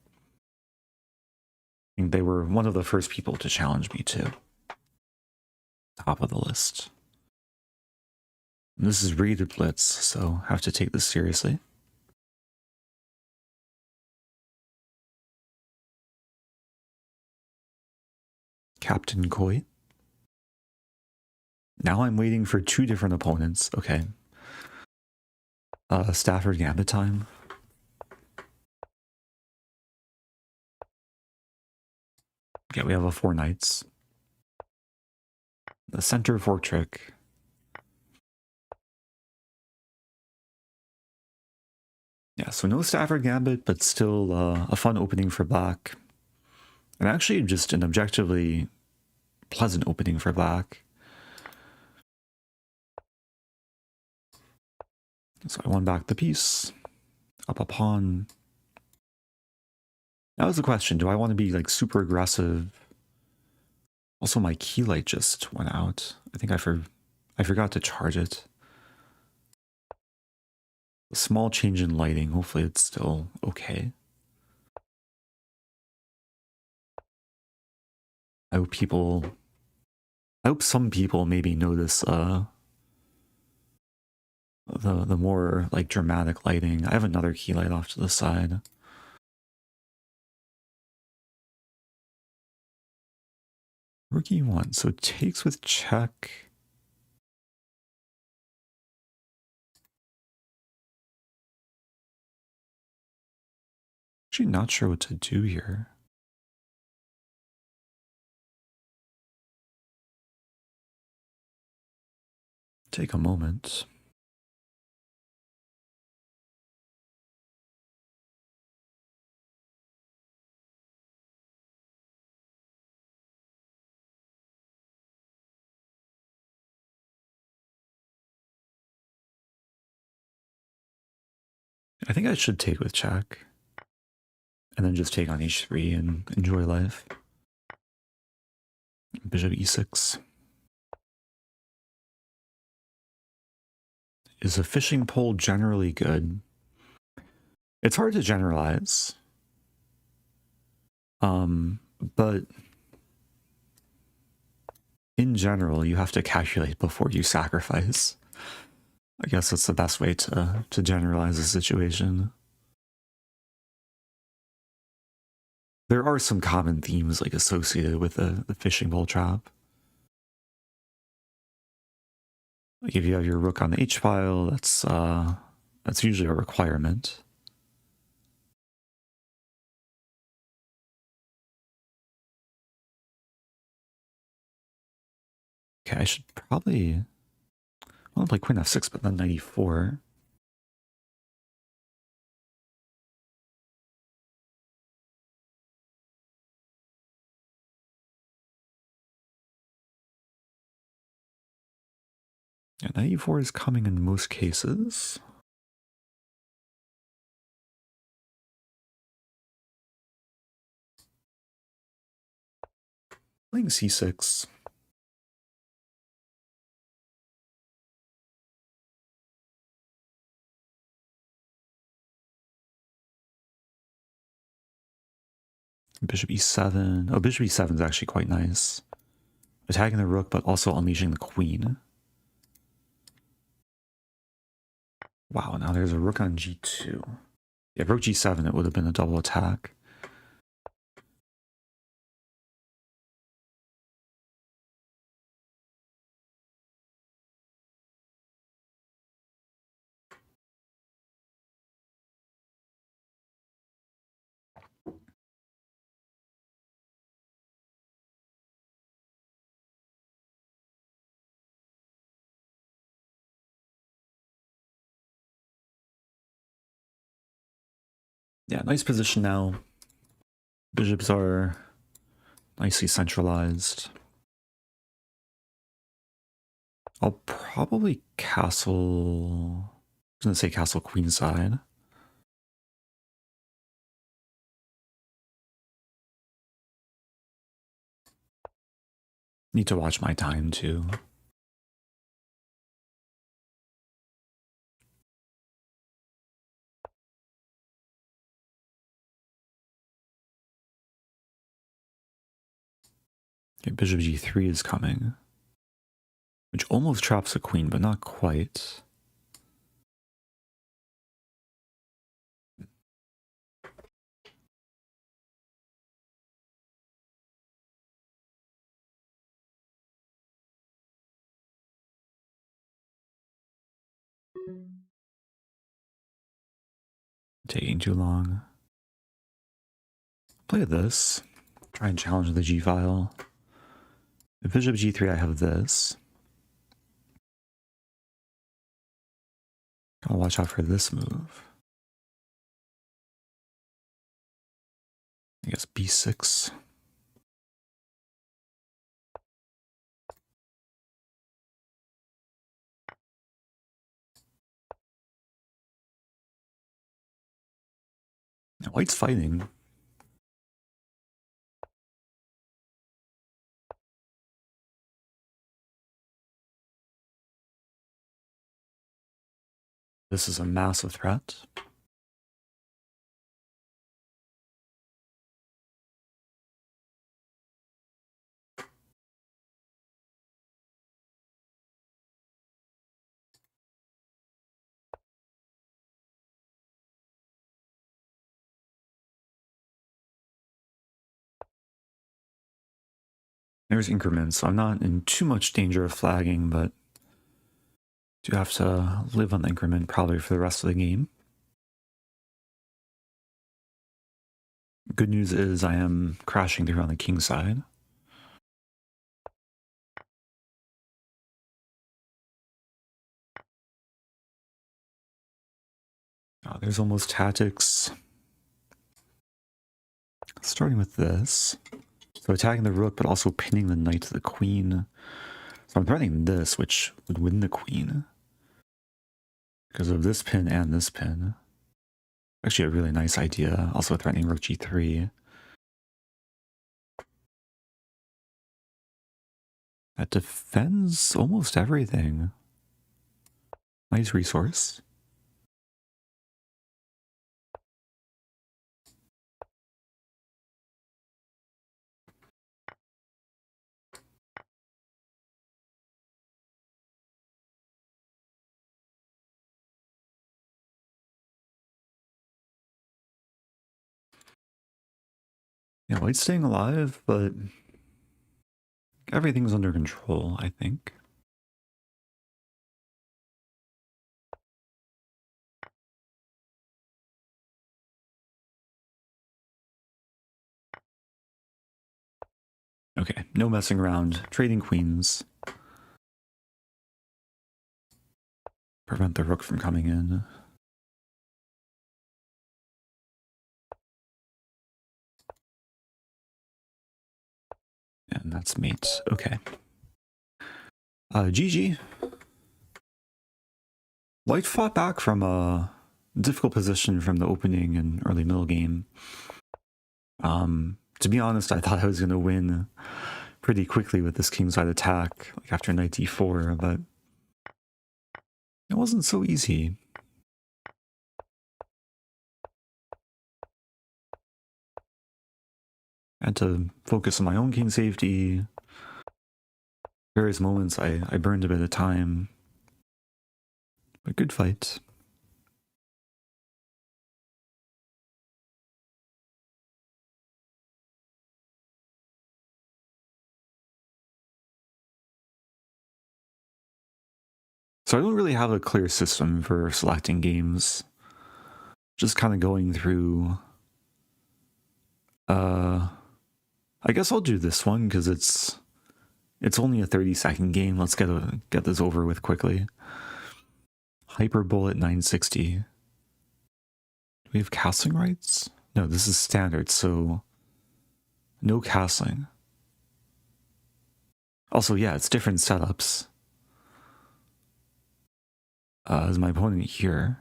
think they were one of the first people to challenge me too. Top of the list. And this is rated blitz, so I have to take this seriously. kaptainkoi. Now I'm waiting for two different opponents. Okay. Stafford Gambit time. Yeah, we have a 4 knights. The center fork trick. Yeah, so no Stafford Gambit, but still a fun opening for black. And actually just an objectively pleasant opening for black. So I won back the piece. Up a pawn. That was the question. Do I want to be like super aggressive? Also, my key light just went out. I think I forgot to charge it. A small change in lighting. Hopefully it's still okay. I hope some people maybe notice the more like dramatic lighting. I have another key light off to the side. Rook e1, so takes with check. Actually not sure what to do here. Take a moment. I think I should take with check. And then just take on h3 and enjoy life. Bishop e6. Is a fishing pole generally good? It's hard to generalize. But in general, you have to calculate before you sacrifice. I guess that's the best way to generalize the situation. There are some common themes like associated with the fishing pole trap. Like if you have your rook on the H file, that's usually a requirement. Okay, I should probably want to play queen f6, but then 94. Yeah, 94 is coming in most cases. Playing c6. Bishop e7. Oh, bishop e7 is actually quite nice. Attacking the rook, but also unleashing the queen. Wow, now there's a rook on g2. Yeah, rook g7, it would have been a double attack. Yeah, nice position now. Bishops are nicely centralized. I'll probably castle... I was going to say castle queenside. Need to watch my time too. Okay, bishop g3 is coming. Which almost traps the queen, but not quite. Taking too long. Play this. Try and challenge the G file. If bishop G3, I have this. I'll watch out for this move. I guess B6. Now, white's fighting. This is a massive threat. There's increments, so I'm not in too much danger of flagging, but do have to live on the increment probably for the rest of the game. Good news is I am crashing through on the king side. There's almost tactics. Starting with this. So attacking the rook, but also pinning the knight to the queen. So I'm threatening this, which would win the queen. Because of this pin and this pin. Actually a really nice idea. Also threatening rook G3. That defends almost everything. Nice resource. Yeah, white's staying alive, but everything's under control, I think. Okay, no messing around. Trading queens. Prevent the rook from coming in. And that's mate. Okay. GG. White fought back from a difficult position from the opening and early middle game. To be honest, I thought I was going to win pretty quickly with this kingside attack, like after knight d4, but it wasn't so easy. I had to focus on my own king safety. Various moments I burned a bit of time. But good fight. So I don't really have a clear system for selecting games. Just kind of going through... I guess I'll do this one because it's only a 30-second game. Let's get this over with quickly. Hyperbullet 960. Do we have castling rights? No, this is standard, so no castling. Also, yeah, it's different setups. As my opponent here.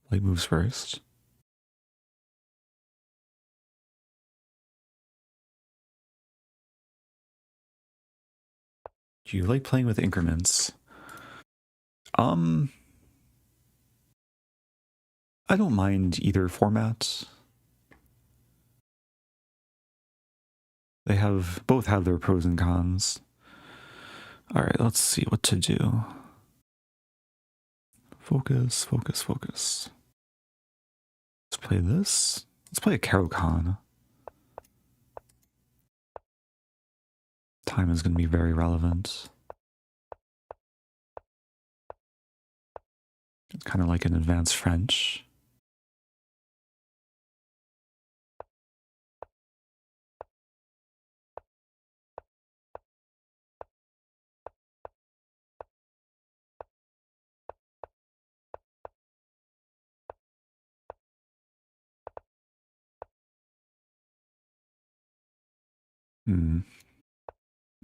White moves first. Do you like playing with increments? I don't mind either format. They both have their pros and cons. Alright, let's see what to do. Focus, focus, focus. Let's play this. Let's play a Caro-Kann. Time is going to be very relevant. It's kind of like an advanced French.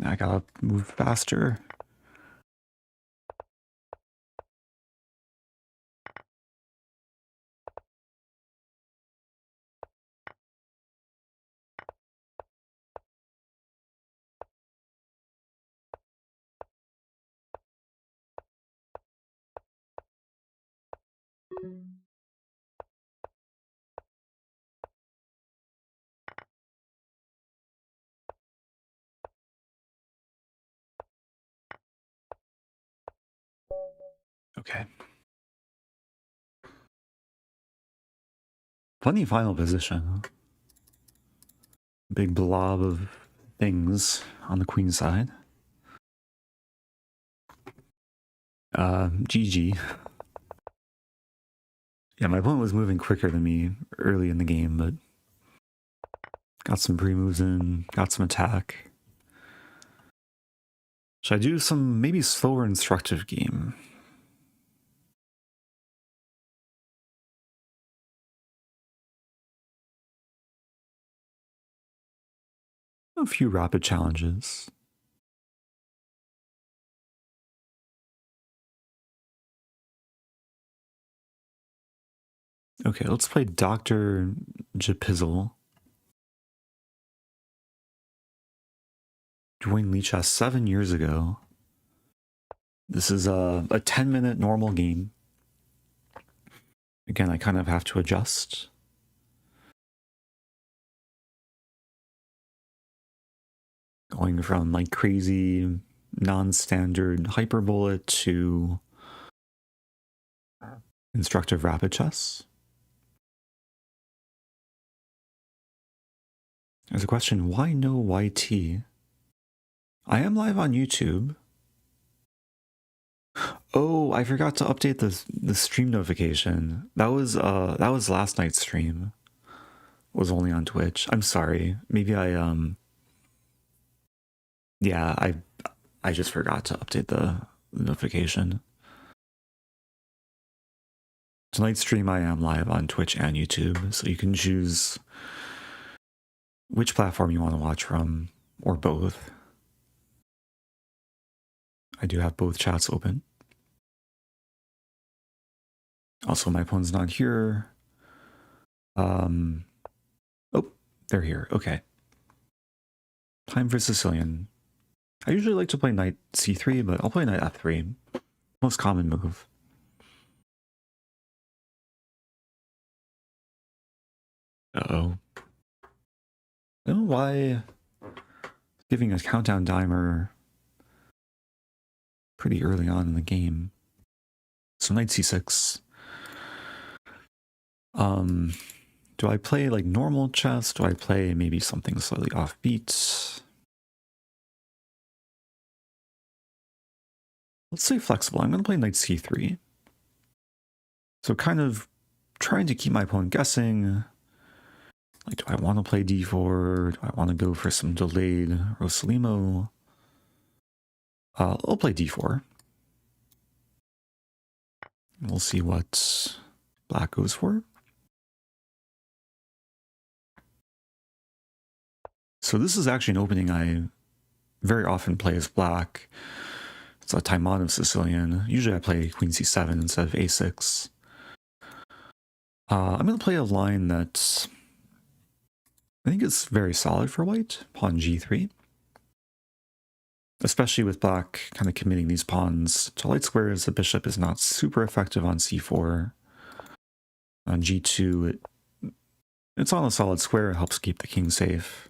I gotta move faster. Okay. Funny final position. Big blob of things on the queen side. GG. Yeah, my opponent was moving quicker than me early in the game, but got some pre-moves in, got some attack. Should I do some maybe slower instructive game? A few rapid challenges. Okay, let's play doctorjpizzle. Joined Lichess 7 years ago. This is a 10-minute normal game. Again, I kind of have to adjust. Going from like crazy non-standard hyperbullet to instructive rapid chess. There's a question, why no YT? I am live on YouTube. Oh, I forgot to update the stream notification. That was last night's stream. It was only on Twitch. I'm sorry. Maybe yeah, I just forgot to update the notification. Tonight's stream I am live on Twitch and YouTube, so you can choose which platform you want to watch from, or both. I do have both chats open. Also, my opponent's not here. Oh, they're here. Okay. Time for Sicilian. I usually like to play knight c3, but I'll play knight f3. Most common move. Uh-oh. I don't know why giving a countdown timer pretty early on in the game. So knight c6. Do I play like normal chess? Do I play maybe something slightly offbeat? Let's say flexible. I'm going to play knight c3. So kind of trying to keep my opponent guessing. Like, do I want to play d4? Do I want to go for some delayed Rosalimo? I'll play d4. We'll see what black goes for. So this is actually an opening I very often play as black. It's a Taimanov Sicilian. Usually I play queen c7 instead of a6. I'm going to play a line that I think is very solid for white. Pawn g3. Especially with black kind of committing these pawns to light squares, the bishop is not super effective on c4. On g2, it's on a solid square. It helps keep the king safe.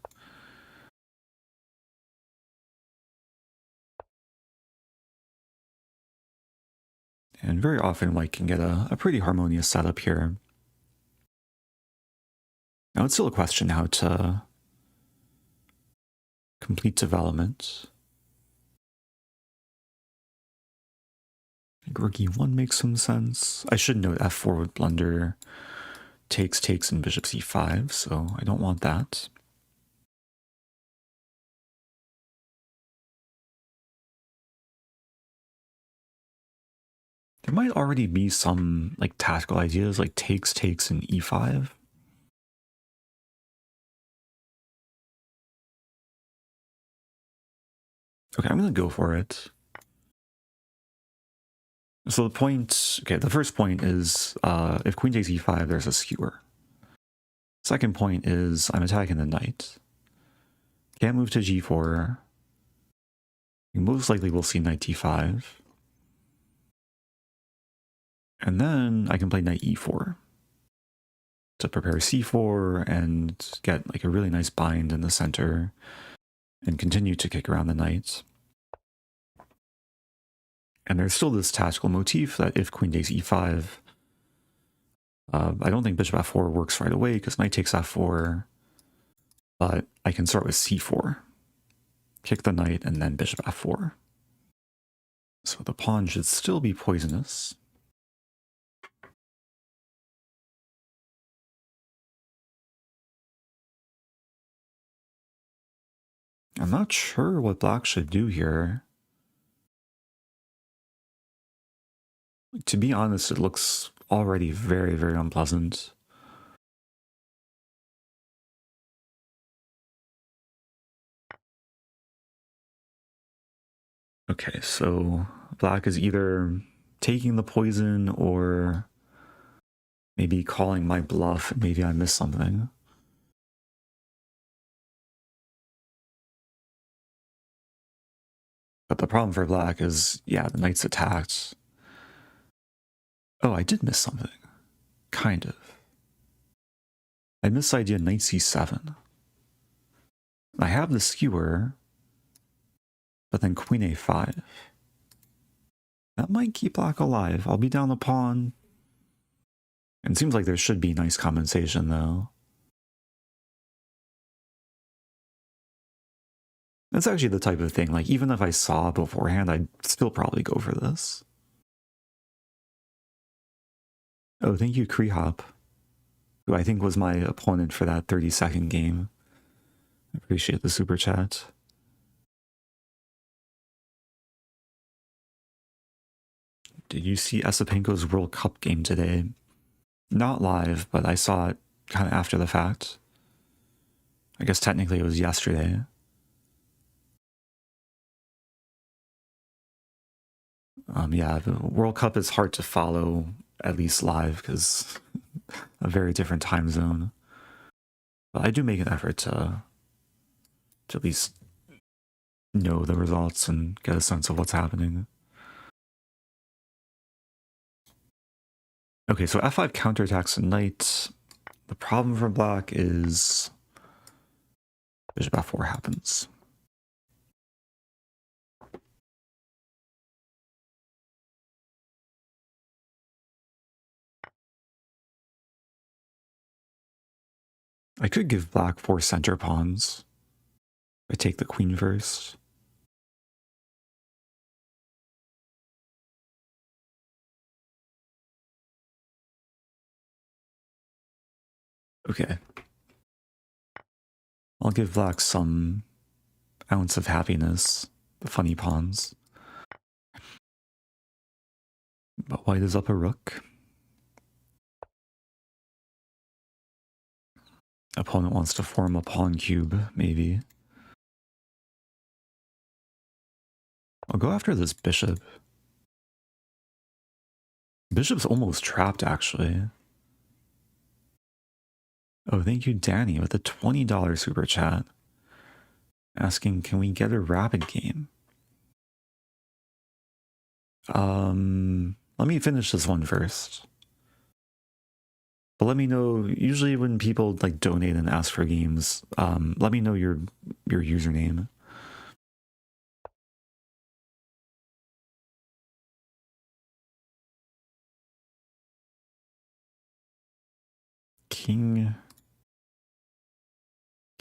And very often white can get a pretty harmonious setup here. Now it's still a question how to complete development. think rook e1 makes some sense. I should note f4 would blunder takes, and bishop c5, so I don't want that. There might already be some like tactical ideas like takes, and e5. Okay, I'm gonna go for it. So the point, okay, the first point is if queen takes e5, there's a skewer. Second point is I'm attacking the knight. Can't move to g4. Most likely we'll see knight d5. And then I can play knight e4 to prepare c4 and get like a really nice bind in the center and continue to kick around the knight. And there's still this tactical motif that if queen takes e5, I don't think bishop f4 works right away because knight takes f4, but I can start with c4, kick the knight, and then bishop f4. So the pawn should still be poisonous. I'm not sure what black should do here. To be honest, it looks already very, very unpleasant. Okay, so black is either taking the poison or maybe calling my bluff. Maybe I missed something. But the problem for black is, yeah, the knight's attacked. Oh, I did miss something. Kind of. I missed the idea knight c7. I have the skewer, but then queen a5. That might keep black alive. I'll be down the pawn. And it seems like there should be nice compensation, though. That's actually the type of thing, like, even if I saw beforehand, I'd still probably go for this. Oh, thank you, Creehop, who I think was my opponent for that 30-second game. I appreciate the super chat. Did you see Esipenko's World Cup game today? Not live, but I saw it kind of after the fact. I guess technically it was yesterday. Yeah, the World Cup is hard to follow, at least live, because a very different time zone. But I do make an effort to at least know the results and get a sense of what's happening. Okay, so f5 counterattacks the knight. The problem for black is bishop f4 happens. I could give black 4 center pawns. I take the queen first. Okay. I'll give black some ounce of happiness, the funny pawns. But white is up a rook. Opponent wants to form a pawn cube, maybe. I'll go after this bishop. Bishop's almost trapped, actually. Oh, thank you, Danny, with a $20 super chat. Asking, can we get a rapid game? Let me finish this one first. But let me know, usually when people like donate and ask for games, let me know your username. King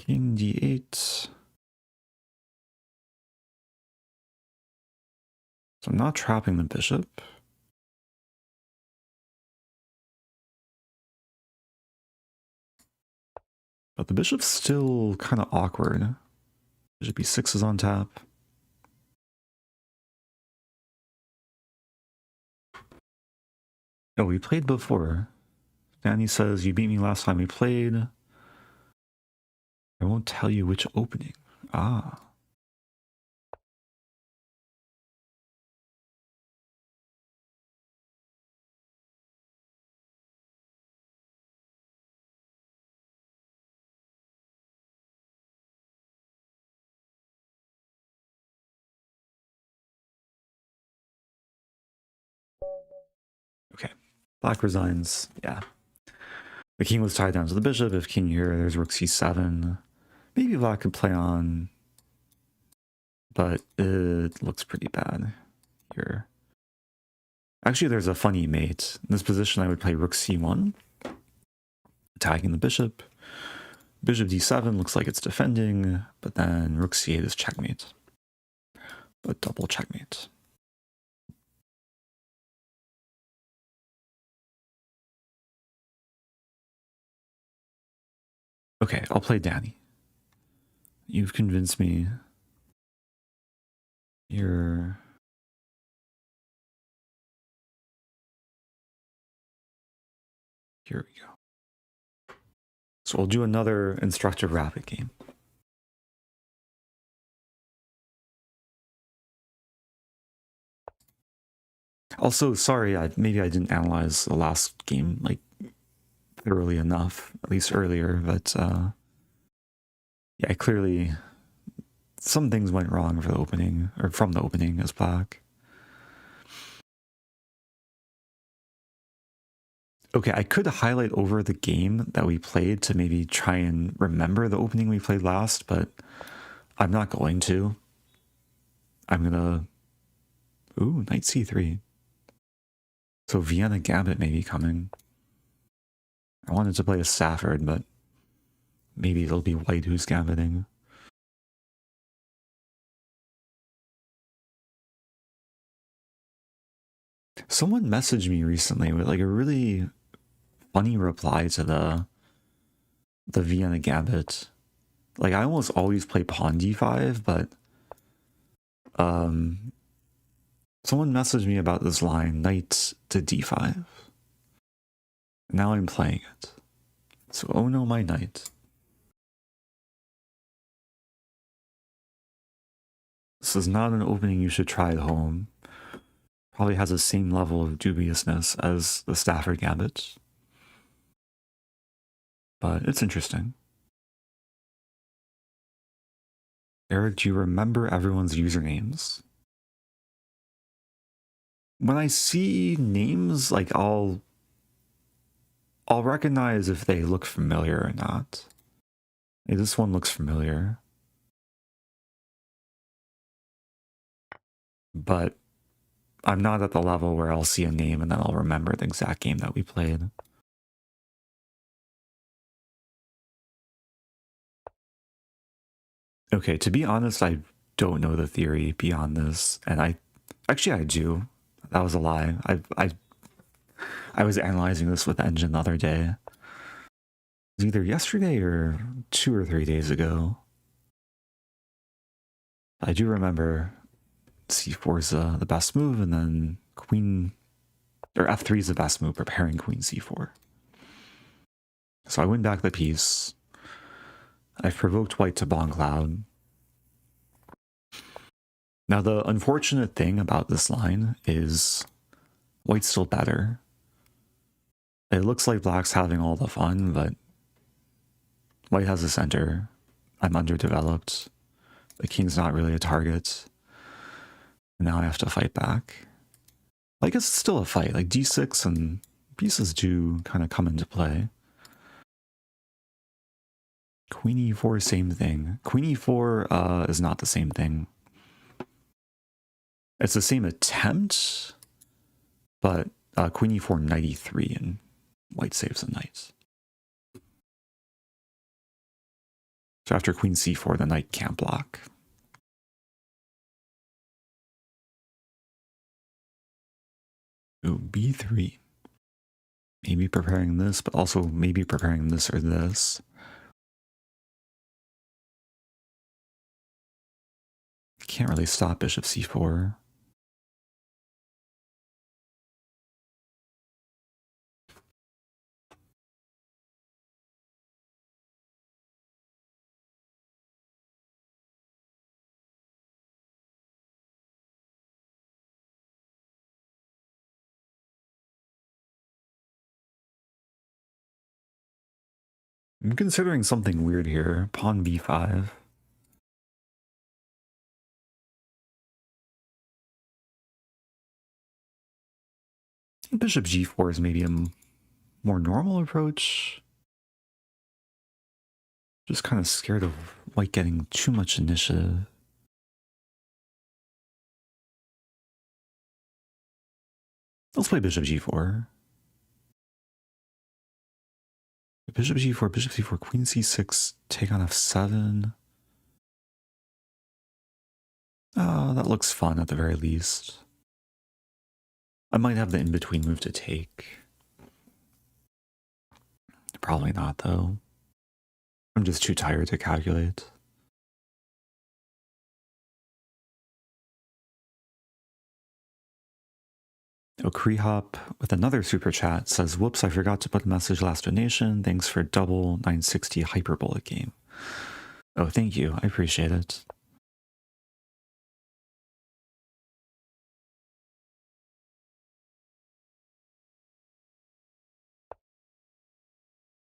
d8. So I'm not trapping the bishop. But the bishop's still kind of awkward. Bishop b6 is on tap. Oh, we played before. Danny says, you beat me last time we played. I won't tell you which opening. Ah. Okay. Black resigns. Yeah. The king was tied down to the bishop. If king here, there's rook c7. Maybe black could play on, but it looks pretty bad here. Actually, there's a funny mate. In this position, I would play rook c1, attacking the bishop. Bishop d7 looks like it's defending, but then rook c8 is checkmate. But double checkmate. Okay, I'll play Danny. You've convinced me. Here we go. So we'll do another instructive rapid game. Also, sorry, maybe I didn't analyze the last game like thoroughly enough, at least earlier, but yeah, clearly some things went wrong for the opening, or from the opening as black. Okay, I could highlight over the game that we played to maybe try and remember the opening we played last, but I'm not going to. I'm gonna... Ooh, knight c3. So Vienna Gambit may be coming. I wanted to play a Stafford, but maybe it'll be white who's gambiting. Someone messaged me recently with like a really funny reply to the Vienna Gambit. Like, I almost always play pawn d5, but someone messaged me about this line, knight to d5. Now I'm playing it. So, oh no, my knight. This is not an opening you should try at home. Probably has the same level of dubiousness as the Stafford Gambit. But it's interesting. Eric, do you remember everyone's usernames? When I see names, like I'll recognize if they look familiar or not. Hey, this one looks familiar. But I'm not at the level where I'll see a name and then I'll remember the exact game that we played. Okay, to be honest, I don't know the theory beyond this, and I do. That was a lie. I was analyzing this with Engine the other day. It was either yesterday or 2 or 3 days ago. I do remember c4 is the best move, and then queen, or f3 is the best move, preparing queen c4. So I win back the piece. I've provoked white to Bon Cloud. Now the unfortunate thing about this line is white's still better. It looks like black's having all the fun, but white has the center. I'm underdeveloped. The king's not really a target. And now I have to fight back. I guess it's still a fight. Like d6 and pieces do kind of come into play. Queen e4, same thing. Queen e4 is not the same thing. It's the same attempt, but queen e4, knight e3, and white saves the knight. So after queen c4, the knight can't block. Ooh, b3. Maybe preparing this, but also maybe preparing this or this. can't really stop bishop c4. I'm considering something weird here. Pawn b5. Bishop g4 is maybe a more normal approach. Just kind of scared of white getting too much initiative. Let's play bishop g4. Bishop g4, bishop c4, queen c6, take on f7. Oh, that looks fun at the very least. I might have the in-between move to take. Probably not, though. I'm just too tired to calculate. Creehop with another super chat says, whoops, I forgot to put a message last donation. Thanks for double 960 hyperbolic game. Oh, thank you. I appreciate it.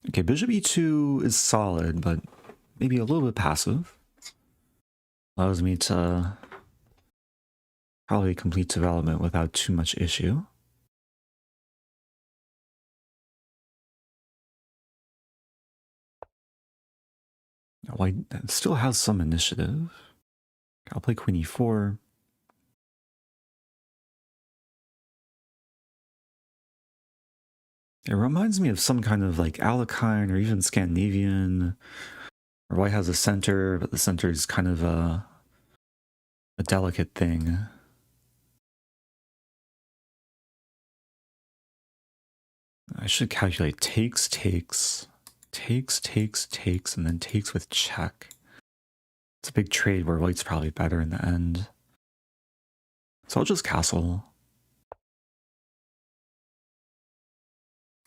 Okay, bishop e2 is solid, but maybe a little bit passive. Allows me to probably complete development without too much issue. White still has some initiative. I'll play queen e4. It reminds me of some kind of like Alekhine or even Scandinavian, where white has a center, but the center is kind of a delicate thing. I should calculate takes, takes, takes, takes, takes, and then takes with check. It's a big trade where white's probably better in the end. So I'll just castle.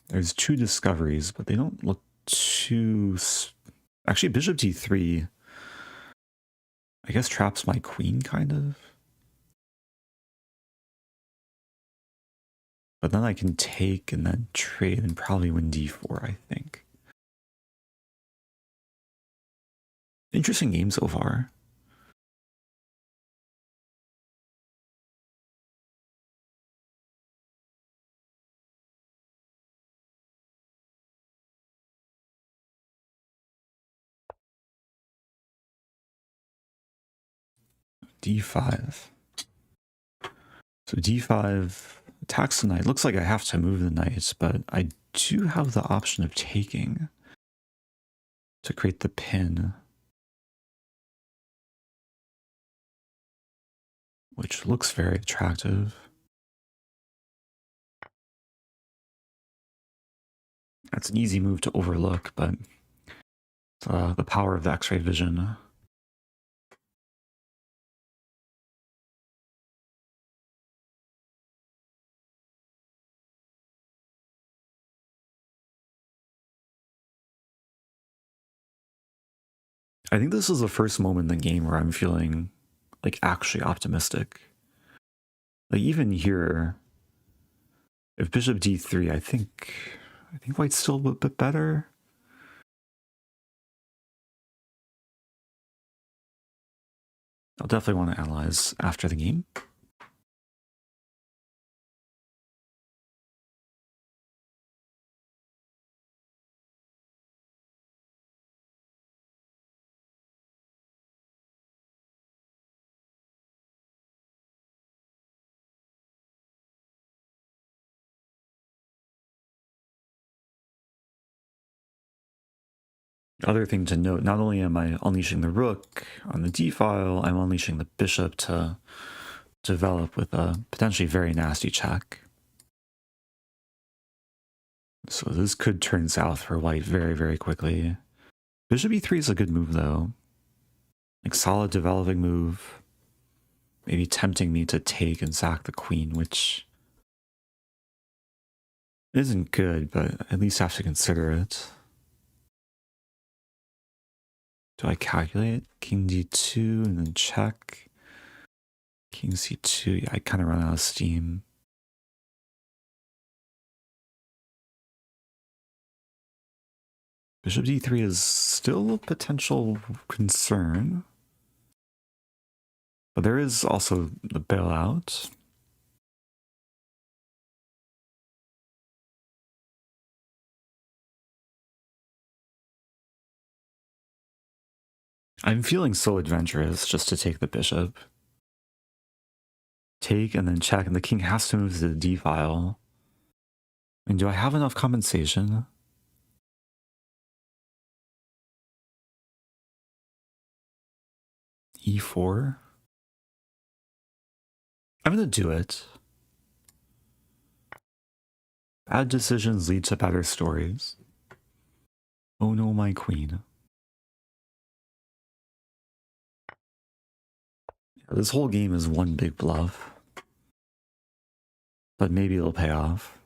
There's two discoveries, but they don't look too... Actually, bishop d3, I guess, traps my queen, kind of. But then I can take and then trade and probably win d4, I think. Interesting game so far. d5. So d5 attacks the knight. Looks like I have to move the knight, but I do have the option of taking to create the pin, which looks very attractive. That's an easy move to overlook, but the power of the X-ray vision. I think this is the first moment in the game where I'm feeling like actually optimistic. Like even here, if bishop d3, I think white's still a bit better. I'll definitely want to analyze after the game. Other thing to note, not only am I unleashing the rook on the d-file, I'm unleashing the bishop to develop with a potentially very nasty check. So this could turn south for white very, very quickly. Bishop e3 is a good move, though. Like, solid developing move. maybe tempting me to take and sack the queen, which isn't good, but at least have to consider it. Do I calculate? King d2 and then check. King c2, yeah, I kind of run out of steam. Bishop d3 is still a potential concern. But there is also the bailout. I'm feeling so adventurous just to take the bishop. Take and then check, and the king has to move to the d file. I mean, do I have enough compensation? e4? I'm gonna do it. Bad decisions lead to better stories. Oh no, my queen. This whole game is one big bluff. But maybe it'll pay off.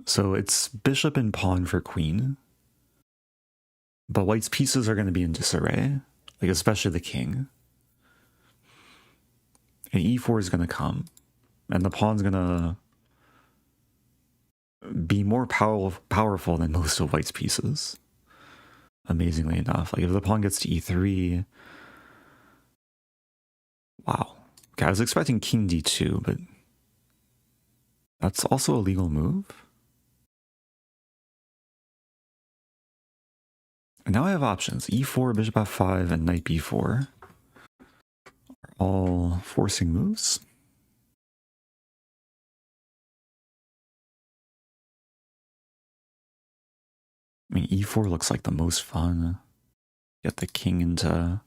So it's bishop and pawn for queen. But white's pieces are going to be in disarray. Like especially the king. And e4 is going to come. And the pawn's going to be more powerful than most of white's pieces. Amazingly enough. Like if the pawn gets to e3... Wow. Okay, I was expecting king d2, but... that's also a legal move. And now I have options. e4, bishop f5, and knight b4 are all forcing moves. I mean, e4 looks like the most fun. Get the king into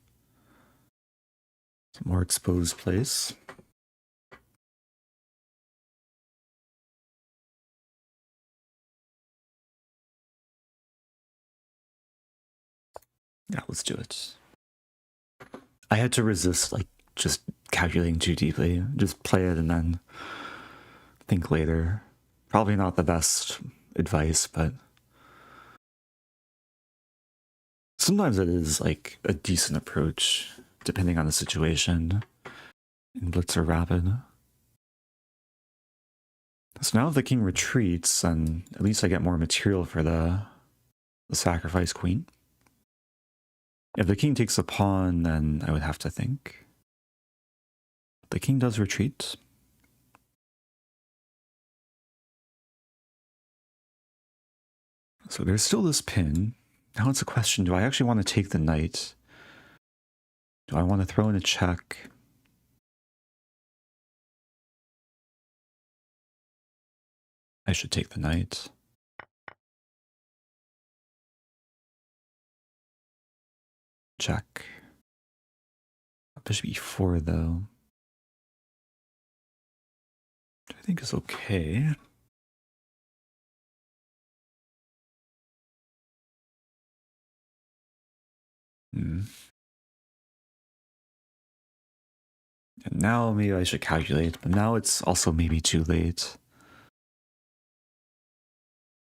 some more exposed place. Yeah, let's do it. I had to resist, like, just calculating too deeply. Just play it and then think later. Probably not the best advice, but sometimes it is, like, a decent approach, depending on the situation. In Blitz or Rapid. So now if the king retreats, then at least I get more material for the sacrifice queen. If the king takes a pawn, then I would have to think. The king does retreat. So there's still this pin. Now it's a question, do I actually want to take the knight? Do I want to throw in a check? I should take the knight. Check. Bishop e4 though. Which I think is okay. And now maybe I should calculate, but now it's also maybe too late.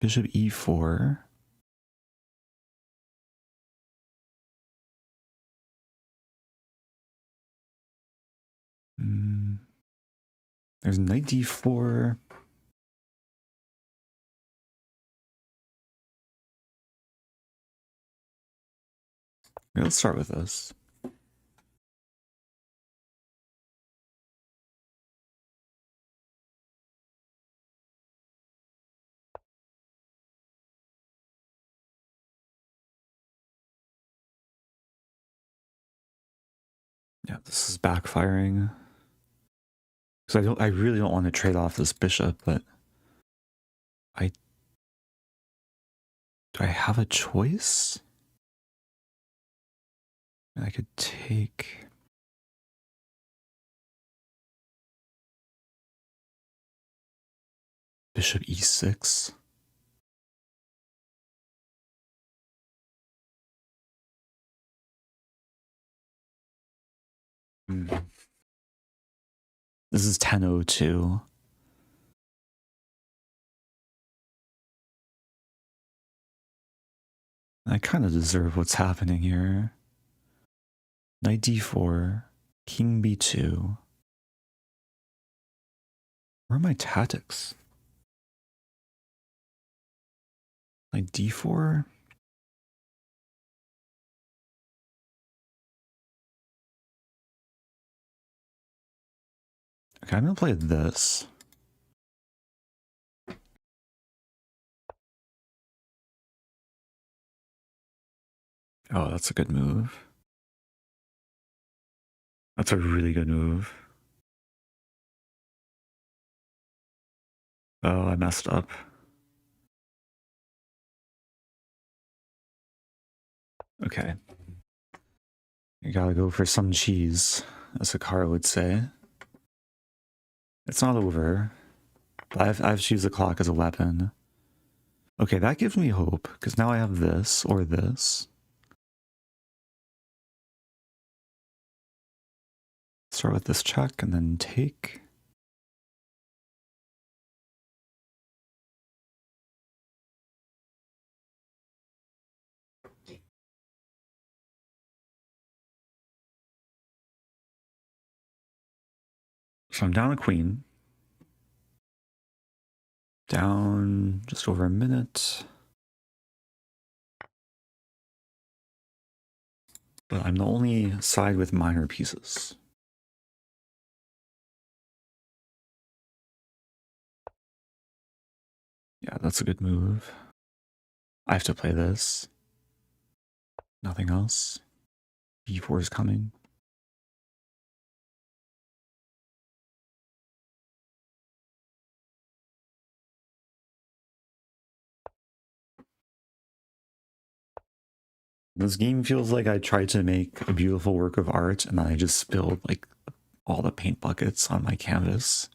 Bishop e4. There's knight d4. Okay, let's start with this. Yeah, this is backfiring. Because I really don't want to trade off this bishop, but do I have a choice? I could take bishop e6. This is 10:02. I kind of deserve what's happening here. Knight d4, king b2. Where are my tactics? Knight d4? Okay, I'm gonna play this. Oh, that's a good move. That's a really good move. Oh, I messed up. Okay. You gotta go for some cheese, as a car would say. It's not over. But I've used the clock as a weapon. Okay, that gives me hope, because now I have this, or this. Start with this check, and then take. So I'm down a queen. Down just over a minute. But I'm the only side with minor pieces. Yeah, that's a good move. I have to play this. Nothing else. b4 is coming. This game feels like I tried to make a beautiful work of art and then I just spilled like all the paint buckets on my canvas.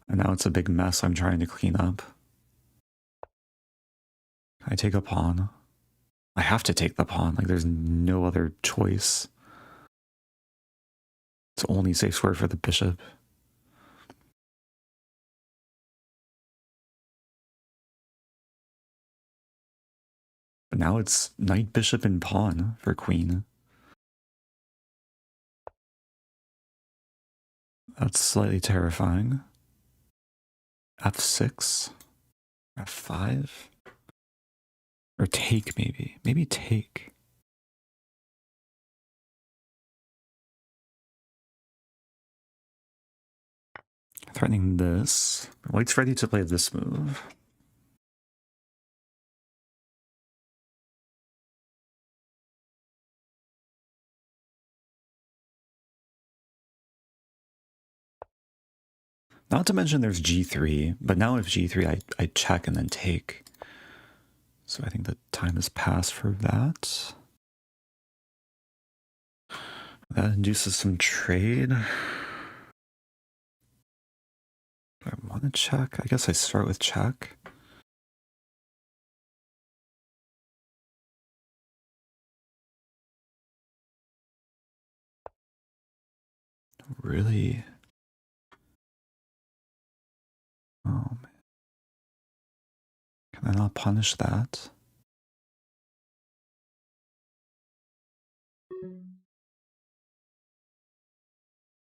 And now it's a big mess I'm trying to clean up. I take a pawn. I have to take the pawn, like there's no other choice. It's only safe square for the bishop. But now it's knight, bishop, and pawn for queen. That's slightly terrifying. f6, f5, or take maybe. Maybe take. Threatening this. White's ready to play this move. Not to mention there's g3, but now if g3, I check and then take. So I think the time has passed for that. That induces some trade. Do I want to check? I guess I start with check. Really? Oh man. Can I not punish that?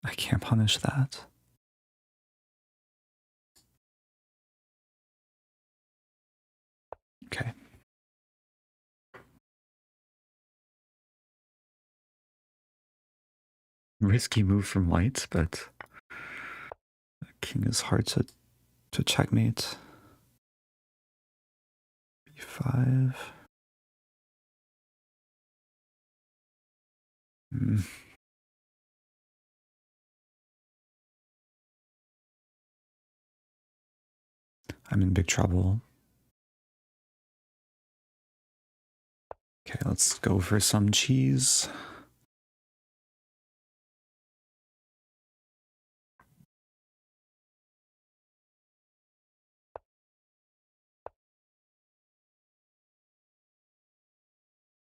I can't punish that. Okay. Risky move from white, but king is hard to checkmate. b5. I'm in big trouble. Okay, let's go for some cheese.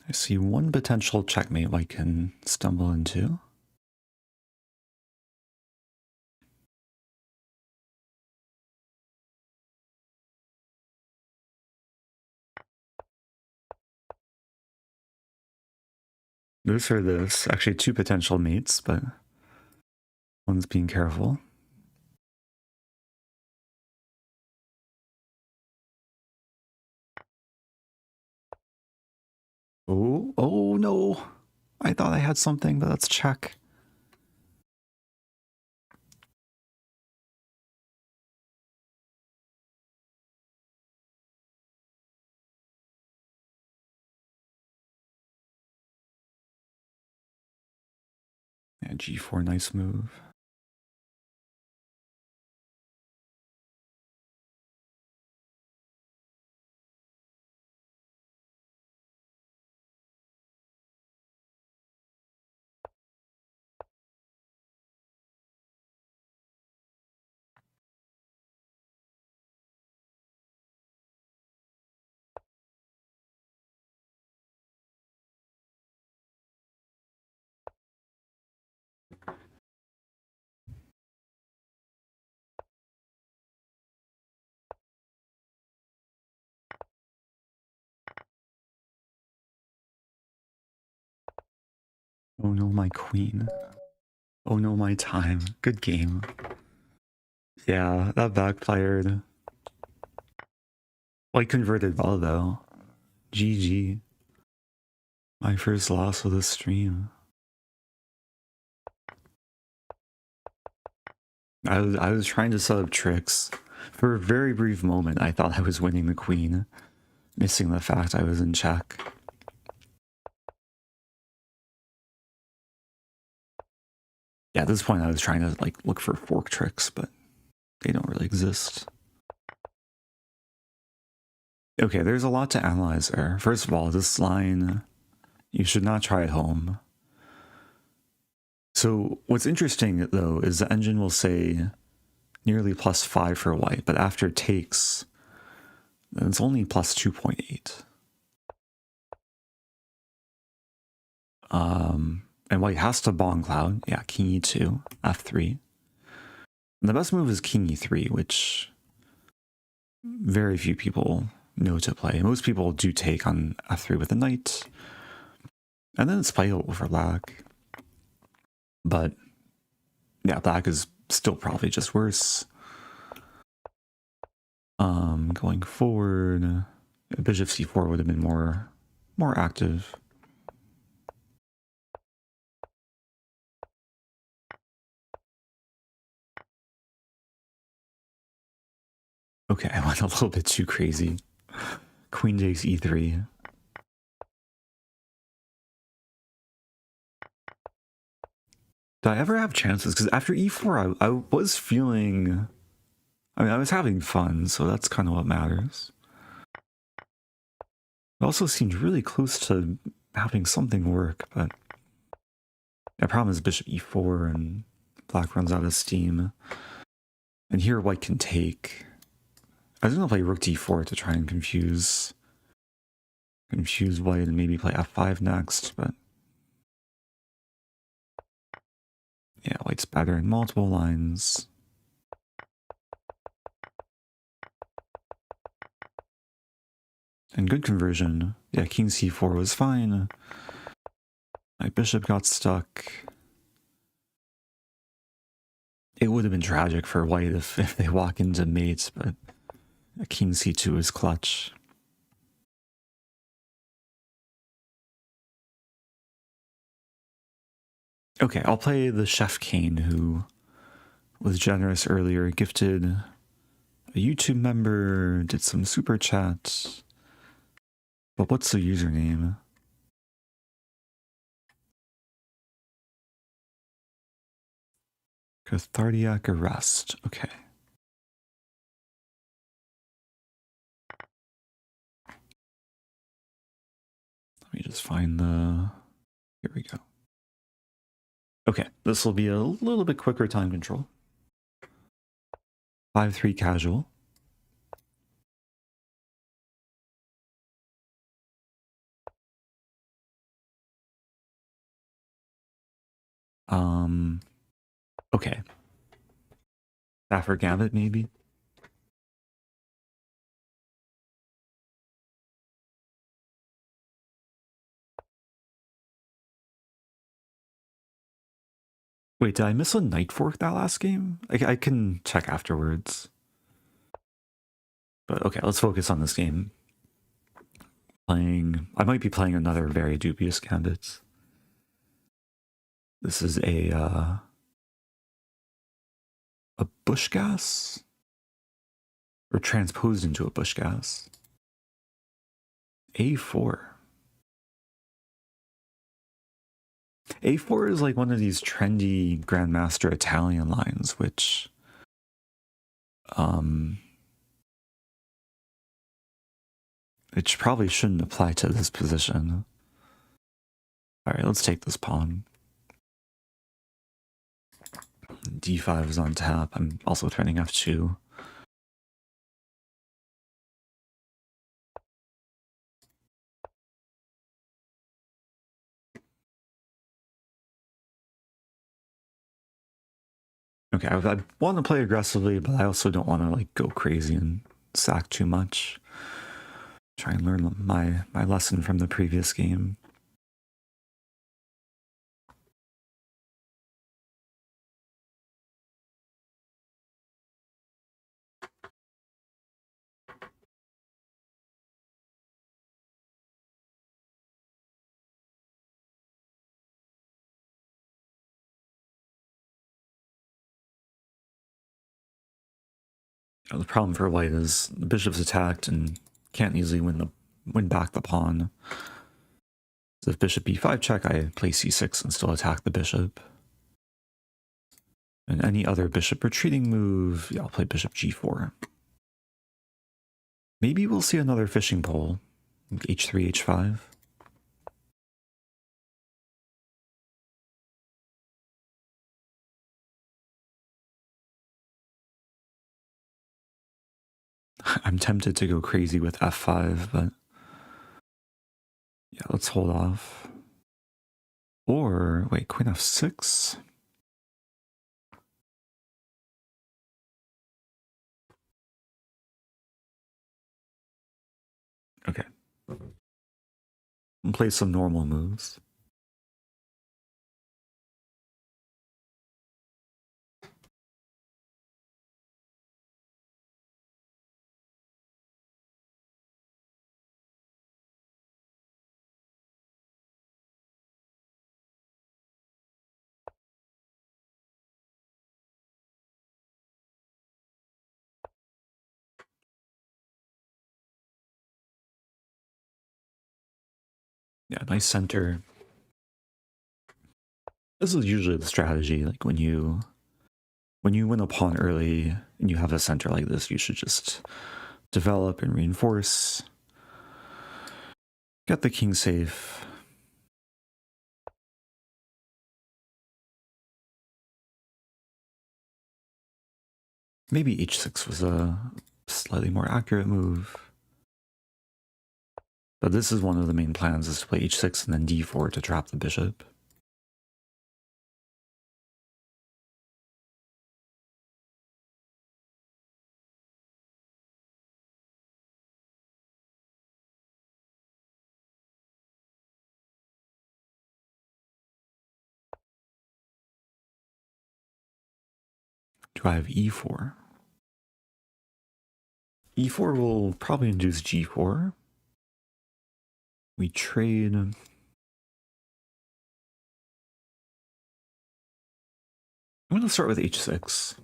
I see one potential checkmate I can stumble into. this or this. Actually, two potential mates, but one's being careful. Oh no. I thought I had something, but let's check. Yeah, G4, nice move. Oh no, my queen. Oh no, my time. Good game. Yeah, that backfired. Well, I converted well though. GG. My first loss of the stream. I was trying to set up tricks. For a very brief moment, I thought I was winning the queen, missing the fact I was in check. Yeah, at this point I was trying to like look for fork tricks, but they don't really exist. Okay, there's a lot to analyze there. First of all, this line, you should not try at home. So what's interesting though is the engine will say nearly +5 for white, but after takes, then it's only +2.8. And white has to bong cloud. Yeah, king e2, f3. And the best move is king e3, which very few people know to play. Most people do take on f3 with a knight, and then it's playable for black. But yeah, black is still probably just worse. Going forward, bishop c4 would have been more active. Okay, I went a little bit too crazy. Queen takes e3. Did I ever have chances? Because after e4, I was feeling... I mean, I was having fun, so that's kind of what matters. It also seemed really close to having something work, but... The problem is bishop e4, and black runs out of steam. And here white can take... I was going to play rook d4 to try and confuse white and maybe play f5 next, but... Yeah, white's better in multiple lines. And good conversion. Yeah, king c4 was fine. My bishop got stuck. It would have been tragic for white if they walk into mates, but king c2 is clutch. Okay, I'll play the Chef Kane, who was generous earlier, gifted a YouTube member, did some super chats. But what's the username? CathartiacArrest. Okay. Let me just find the... Here we go. Okay, this will be a little bit quicker time control. 5-3 casual. Okay. That for Gambit, maybe? Wait, did I miss a knight fork that last game? I can check afterwards. But okay, let's focus on this game. I might be playing another very dubious Gambit. This is a bush gas? Or transposed into a bush gas. A4. A4 is like one of these trendy Grandmaster Italian lines, which it probably shouldn't apply to this position. Alright, let's take this pawn. D5 is on tap. I'm also threatening F2. Okay, I want to play aggressively, but I also don't want to like go crazy and sack too much. Try and learn my lesson from the previous game. The problem for white is the bishop's attacked and can't easily win back the pawn. So if bishop b5 check, I play c6 and still attack the bishop. And any other bishop retreating move, yeah, I'll play bishop g4. Maybe we'll see another fishing pole, h3, h5. I'm tempted to go crazy with f5, but yeah, let's hold off. Or, wait, queen f6? Okay. Play some normal moves. Yeah, nice center. This is usually the strategy, like when you win a pawn early and you have a center like this, you should just develop and reinforce. Get the king safe. Maybe h6 was a slightly more accurate move. But this is one of the main plans, is to play h6 and then d4 to trap the bishop. Do I have e4? E4 will probably induce g4. We trade. I'm going to start with h6.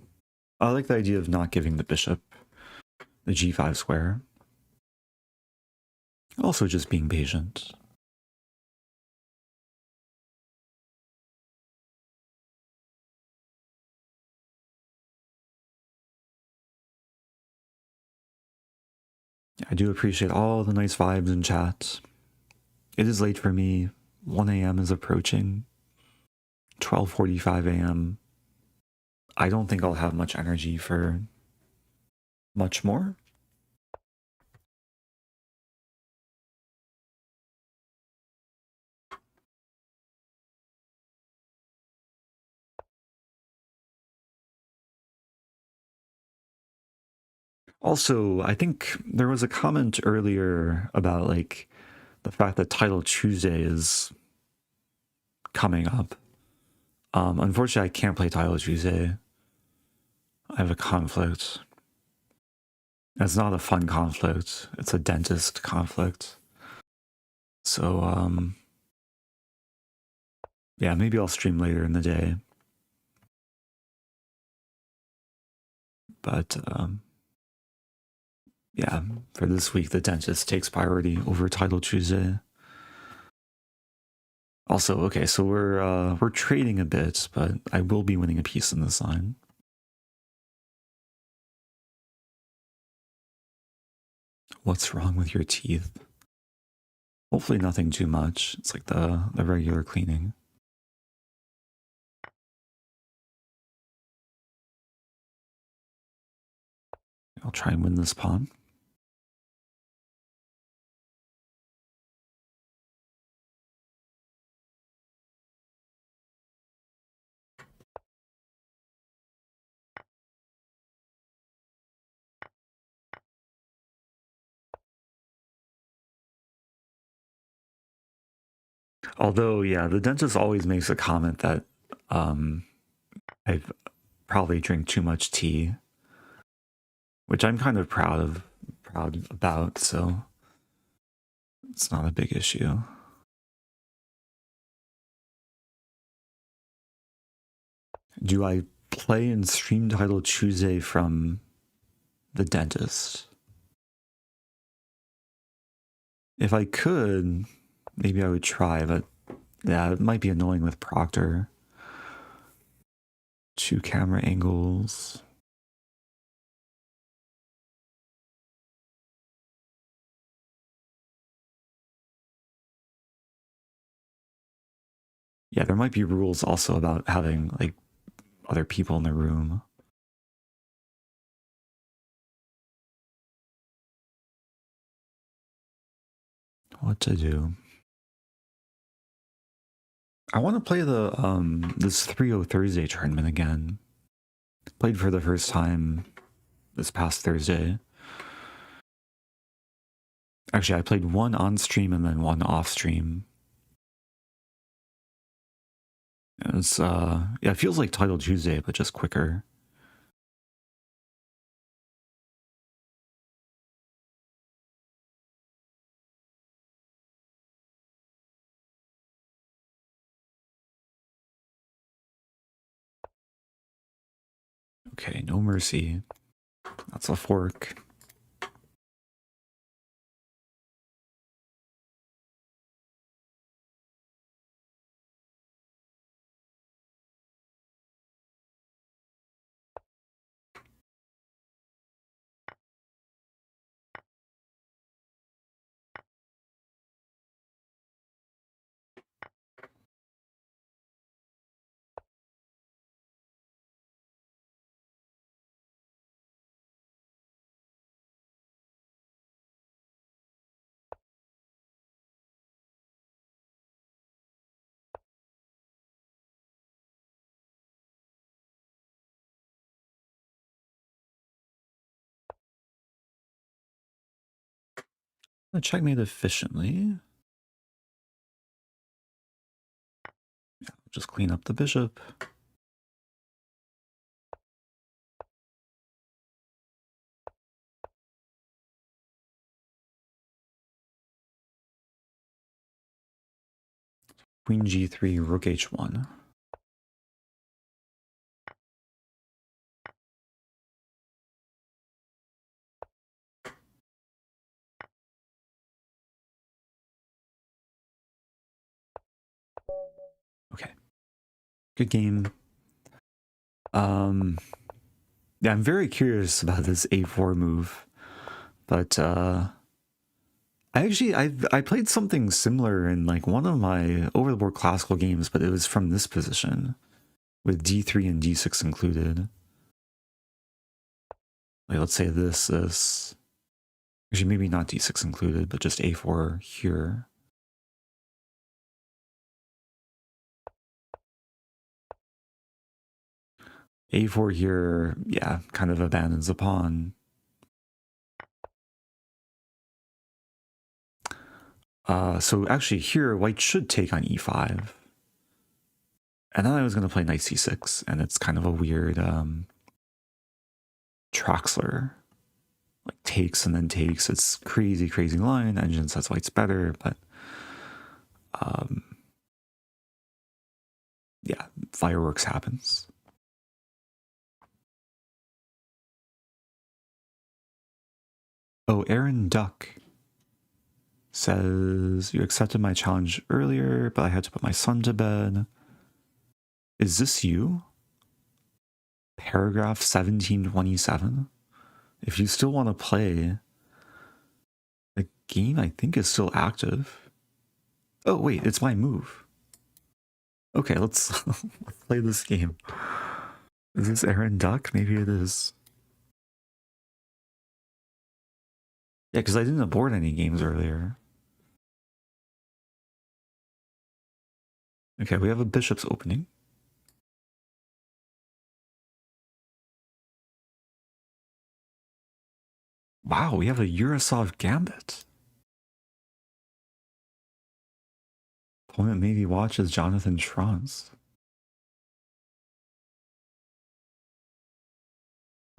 I like the idea of not giving the bishop the g5 square. Also just being patient. I do appreciate all the nice vibes in chat. It is late for me. 1 a.m. is approaching. 12:45 a.m. I don't think I'll have much energy for much more. Also, I think there was a comment earlier about like the fact that Title Tuesday is coming up. Unfortunately, I can't play Title Tuesday. I have a conflict. It's not a fun conflict. It's a dentist conflict. So, yeah, maybe I'll stream later in the day. But, yeah, for this week, the dentist takes priority over Title Tuesday. Also, okay, so we're trading a bit, but I will be winning a piece in this line. What's wrong with your teeth? Hopefully nothing too much. It's like the regular cleaning. I'll try and win this pawn. Although, yeah, the dentist always makes a comment that I probably drink too much tea, which I'm kind of proud about, so it's not a big issue. Do I play and stream Title Tuesday from the dentist? If I could, maybe I would try, but yeah, it might be annoying with Proctor. 2 camera angles. Yeah, there might be rules also about having like other people in the room. What to do? I want to play the this 3-0 Thursday tournament again. Played for the first time this past Thursday. Actually, I played one on stream and then one off stream. It's yeah, it feels like Title Tuesday, but just quicker. Okay, no mercy. That's a fork. Checkmate efficiently. Yeah, just clean up the bishop. Queen g3, rook h1. Okay. Good game. Yeah, I'm very curious about this a4 move, but I played something similar in like one of my over the board classical games, but it was from this position with d3 and d6 included. Like let's say this actually maybe not d6 included, but just a4 here. A4 here, yeah, kind of abandons the pawn. So actually here, white should take on e5. And then I was going to play knight c6, and it's kind of a weird Traxler. Like takes and then takes. It's crazy, crazy line. Engine says white's better, but yeah, fireworks happens. Oh, Aaron Duck says, you accepted my challenge earlier, but I had to put my son to bed. Is this you? Paragraph 1727? If you still want to play, the game I think is still active. Oh, wait, it's my move. Okay, let's play this game. Is this Aaron Duck? Maybe it is. Yeah, because I didn't abort any games earlier. Okay, we have a bishop's opening. Wow, we have a Urasov Gambit. Opponent maybe watches Jonathan Schranz.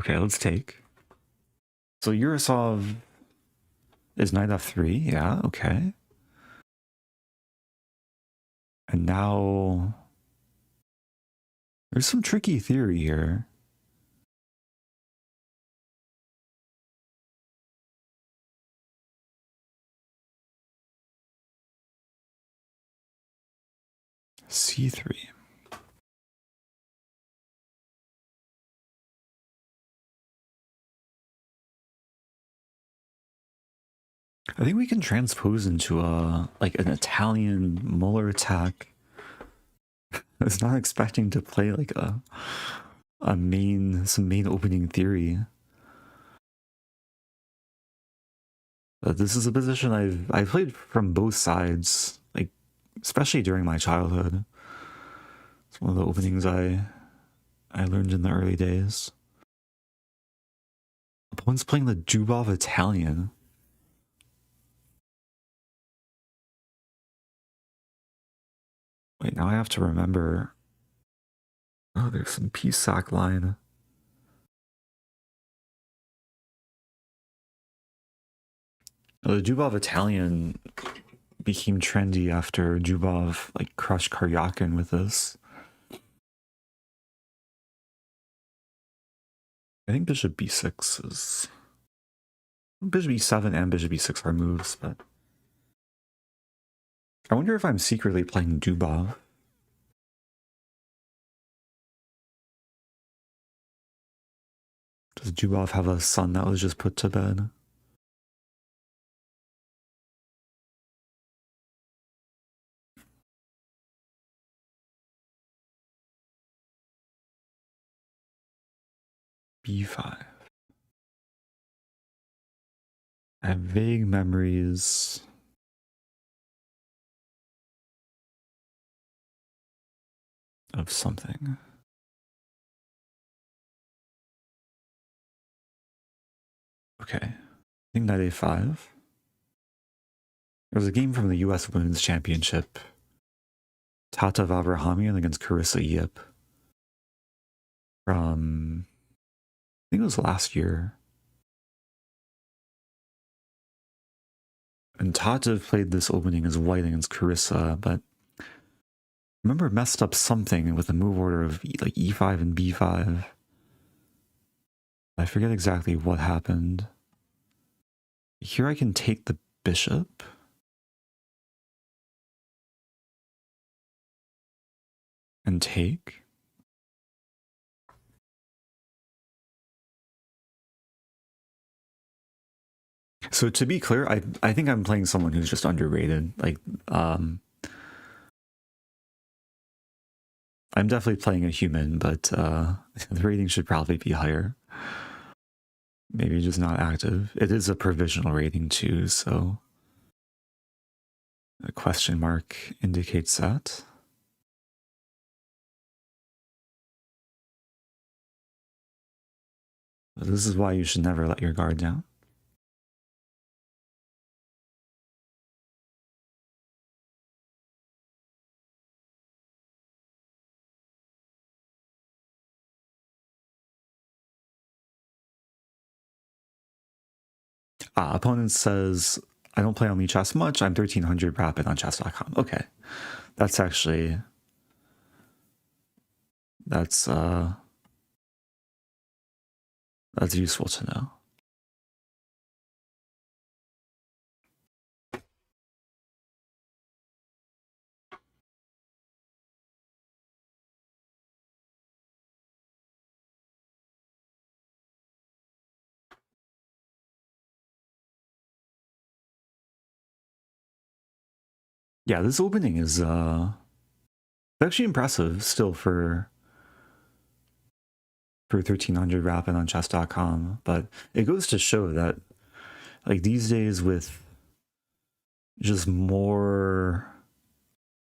Okay, let's take. So Urasov is knight f3, yeah, okay. And now there's some tricky theory here. c3. I think we can transpose into an Italian Muller attack. I was not expecting to play like some main opening theory. But this is a position I've played from both sides, like especially during my childhood. It's one of the openings I learned in the early days. Opponent's playing the Dubois Italian. Wait, now I have to remember. Oh, there's some piece sack line. Oh, the Dubois Italian became trendy after Dubois like crushed Karyakin with this. I think bishop b6 is... Bishop e7 and bishop e6 are moves, but... I wonder if I'm secretly playing Dubois. Does Dubois have a son that was just put to bed? b5. I have vague memories of something. Okay. I think knight a5. There was a game from the US Women's Championship. Tata Vavrahamian against Carissa Yip. From... I think it was last year. And Tata played this opening as white against Carissa, but I remember messed up something with a move order of like e5 and b5. I forget exactly what happened. Here I can take the bishop. And take. So to be clear, I think I'm playing someone who's just underrated. Like, I'm definitely playing a human, but the rating should probably be higher. Maybe just not active. It is a provisional rating too, so a question mark indicates that. This is why you should never let your guard down. Opponent says, I don't play on Lichess much. I'm 1300 rapid on chess.com. Okay. That's actually, that's useful to know. Yeah, this opening is actually impressive still for 1300 rapid on chess.com, but it goes to show that like these days with just more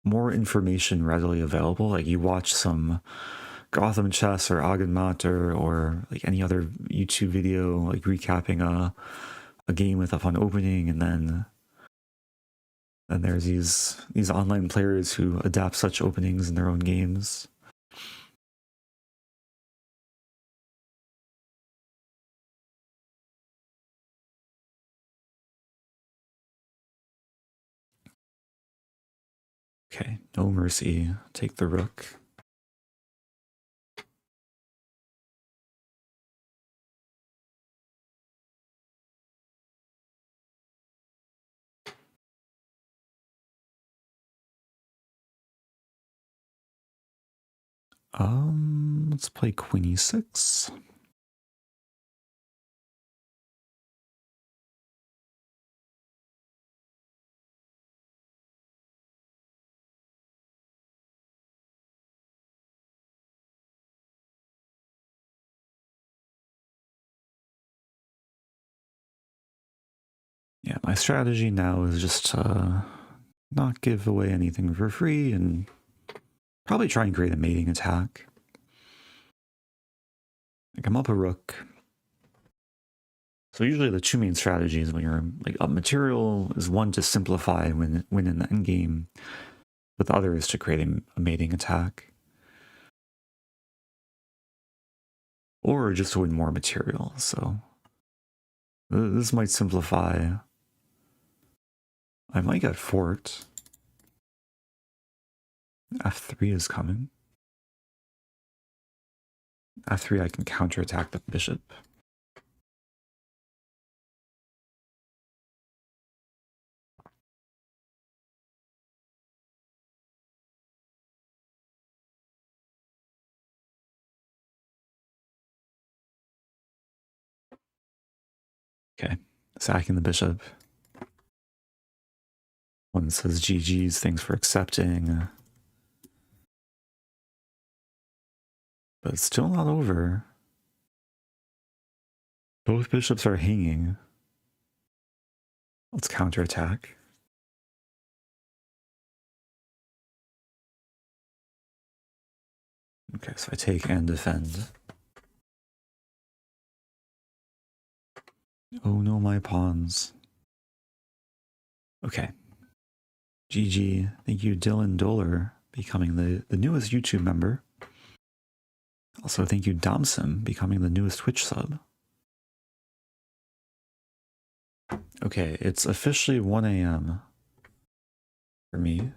information readily available, like you watch some Gotham Chess or Mater or like any other YouTube video like recapping a game with a fun opening, and then there's these online players who adapt such openings in their own games. Okay, no mercy. Take the rook. Let's play queen e6. Yeah, my strategy now is just not give away anything for free and probably try and create a mating attack. Like I'm up a rook. So usually the two main strategies when you're like up material is one to simplify when in the endgame, but the other is to create a mating attack. Or just to win more material. So this might simplify. I might get forked. F3 is coming. F3 I can counterattack the bishop. Okay, sacking the bishop. One says GG's, thanks for accepting. But it's still not over. Both bishops are hanging. Let's counterattack. Okay, so I take and defend. Oh no, my pawns. Okay. GG. Thank you, Dylan Doler, becoming the newest YouTube member. Also, thank you, Domsim, becoming the newest Twitch sub. Okay, it's officially 1 a.m. for me.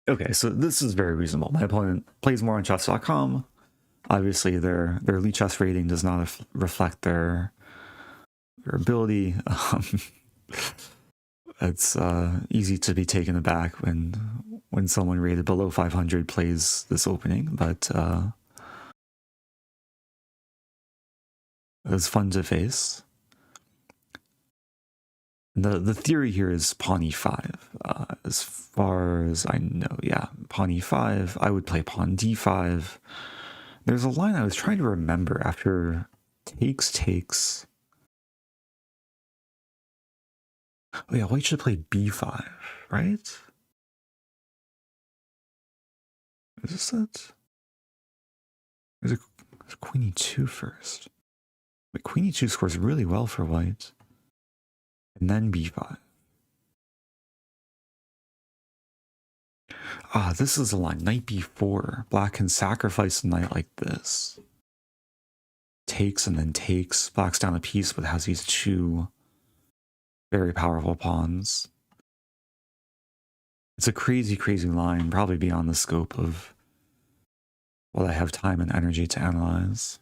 Okay, so this is very reasonable. My opponent plays more on chess.com. Obviously, their Lichess rating does not reflect their ability. It's easy to be taken aback when someone rated below 500 plays this opening, but it was fun to face. The theory here is pawn e5. As far as I know, yeah, pawn e5. I would play pawn d5. There's a line I was trying to remember after takes. Oh yeah, white should play b5, right? Is this it? There's queen e2 first. But queen e2 scores really well for white. And then b5. Ah, this is a line. Knight b4. Black can sacrifice a knight like this. Takes and then takes. Black's down a piece, but has these two very powerful pawns. It's a crazy, crazy line, probably beyond the scope of what I have time and energy to analyze.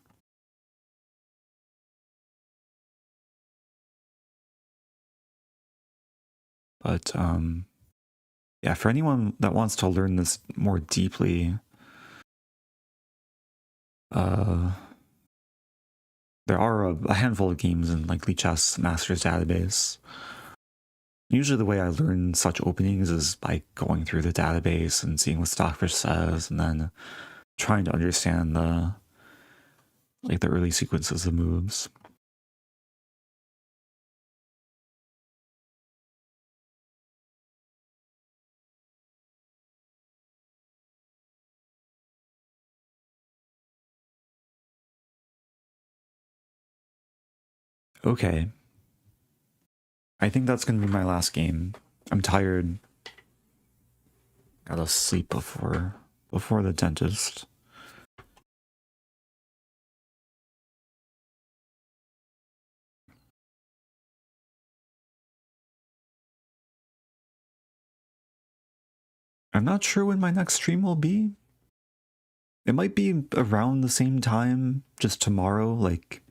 But yeah, for anyone that wants to learn this more deeply, there are a handful of games in like Lichess Master's Database. Usually the way I learn such openings is by going through the database and seeing what Stockfish says, and then trying to understand the early sequences of moves. Okay. I think that's going to be my last game. I'm tired. Gotta sleep before the dentist. I'm not sure when my next stream will be. It might be around the same time, just tomorrow, like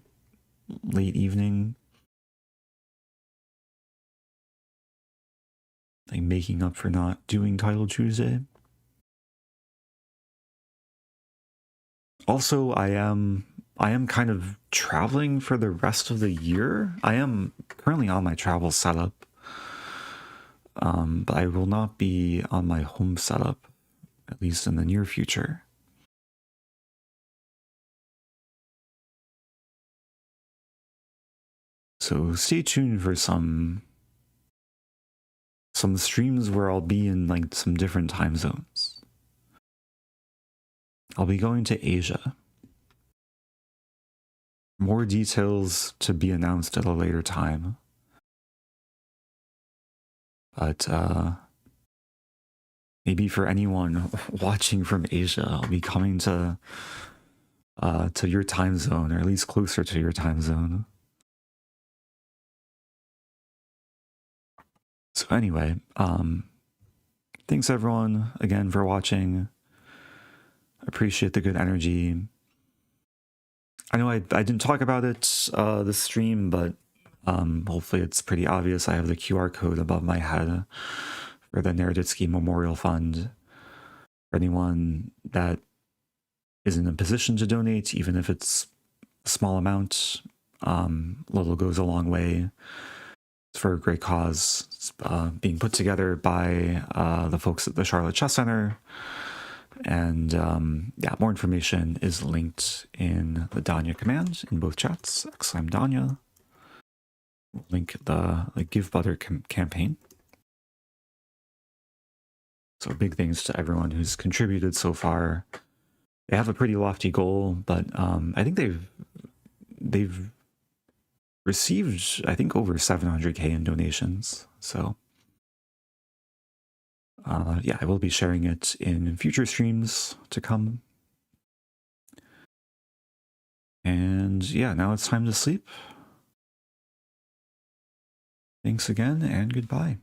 late evening. Like making up for not doing Title Tuesday. Also, I am kind of traveling for the rest of the year. I am currently on my travel setup, but I will not be on my home setup, at least in the near future. So stay tuned for some streams where I'll be in like some different time zones. I'll be going to Asia. More details to be announced at a later time. But maybe for anyone watching from Asia, I'll be coming to your time zone, or at least closer to your time zone. So anyway, thanks everyone again for watching. Appreciate the good energy. I know I didn't talk about it this stream, but hopefully it's pretty obvious. I have the QR code above my head for the Naroditsky Memorial Fund. For anyone that is in a position to donate, even if it's a small amount, little goes a long way. It's for a great cause. It's being put together by the folks at the Charlotte Chess Center. And yeah, more information is linked in the DANYA command in both chats. !DANYA. Link the Give Butter campaign. So big thanks to everyone who's contributed so far. They have a pretty lofty goal, but I think they've received, I think, over 700K in donations. So yeah, I will be sharing it in future streams to come. And yeah, now it's time to sleep. Thanks again, and goodbye.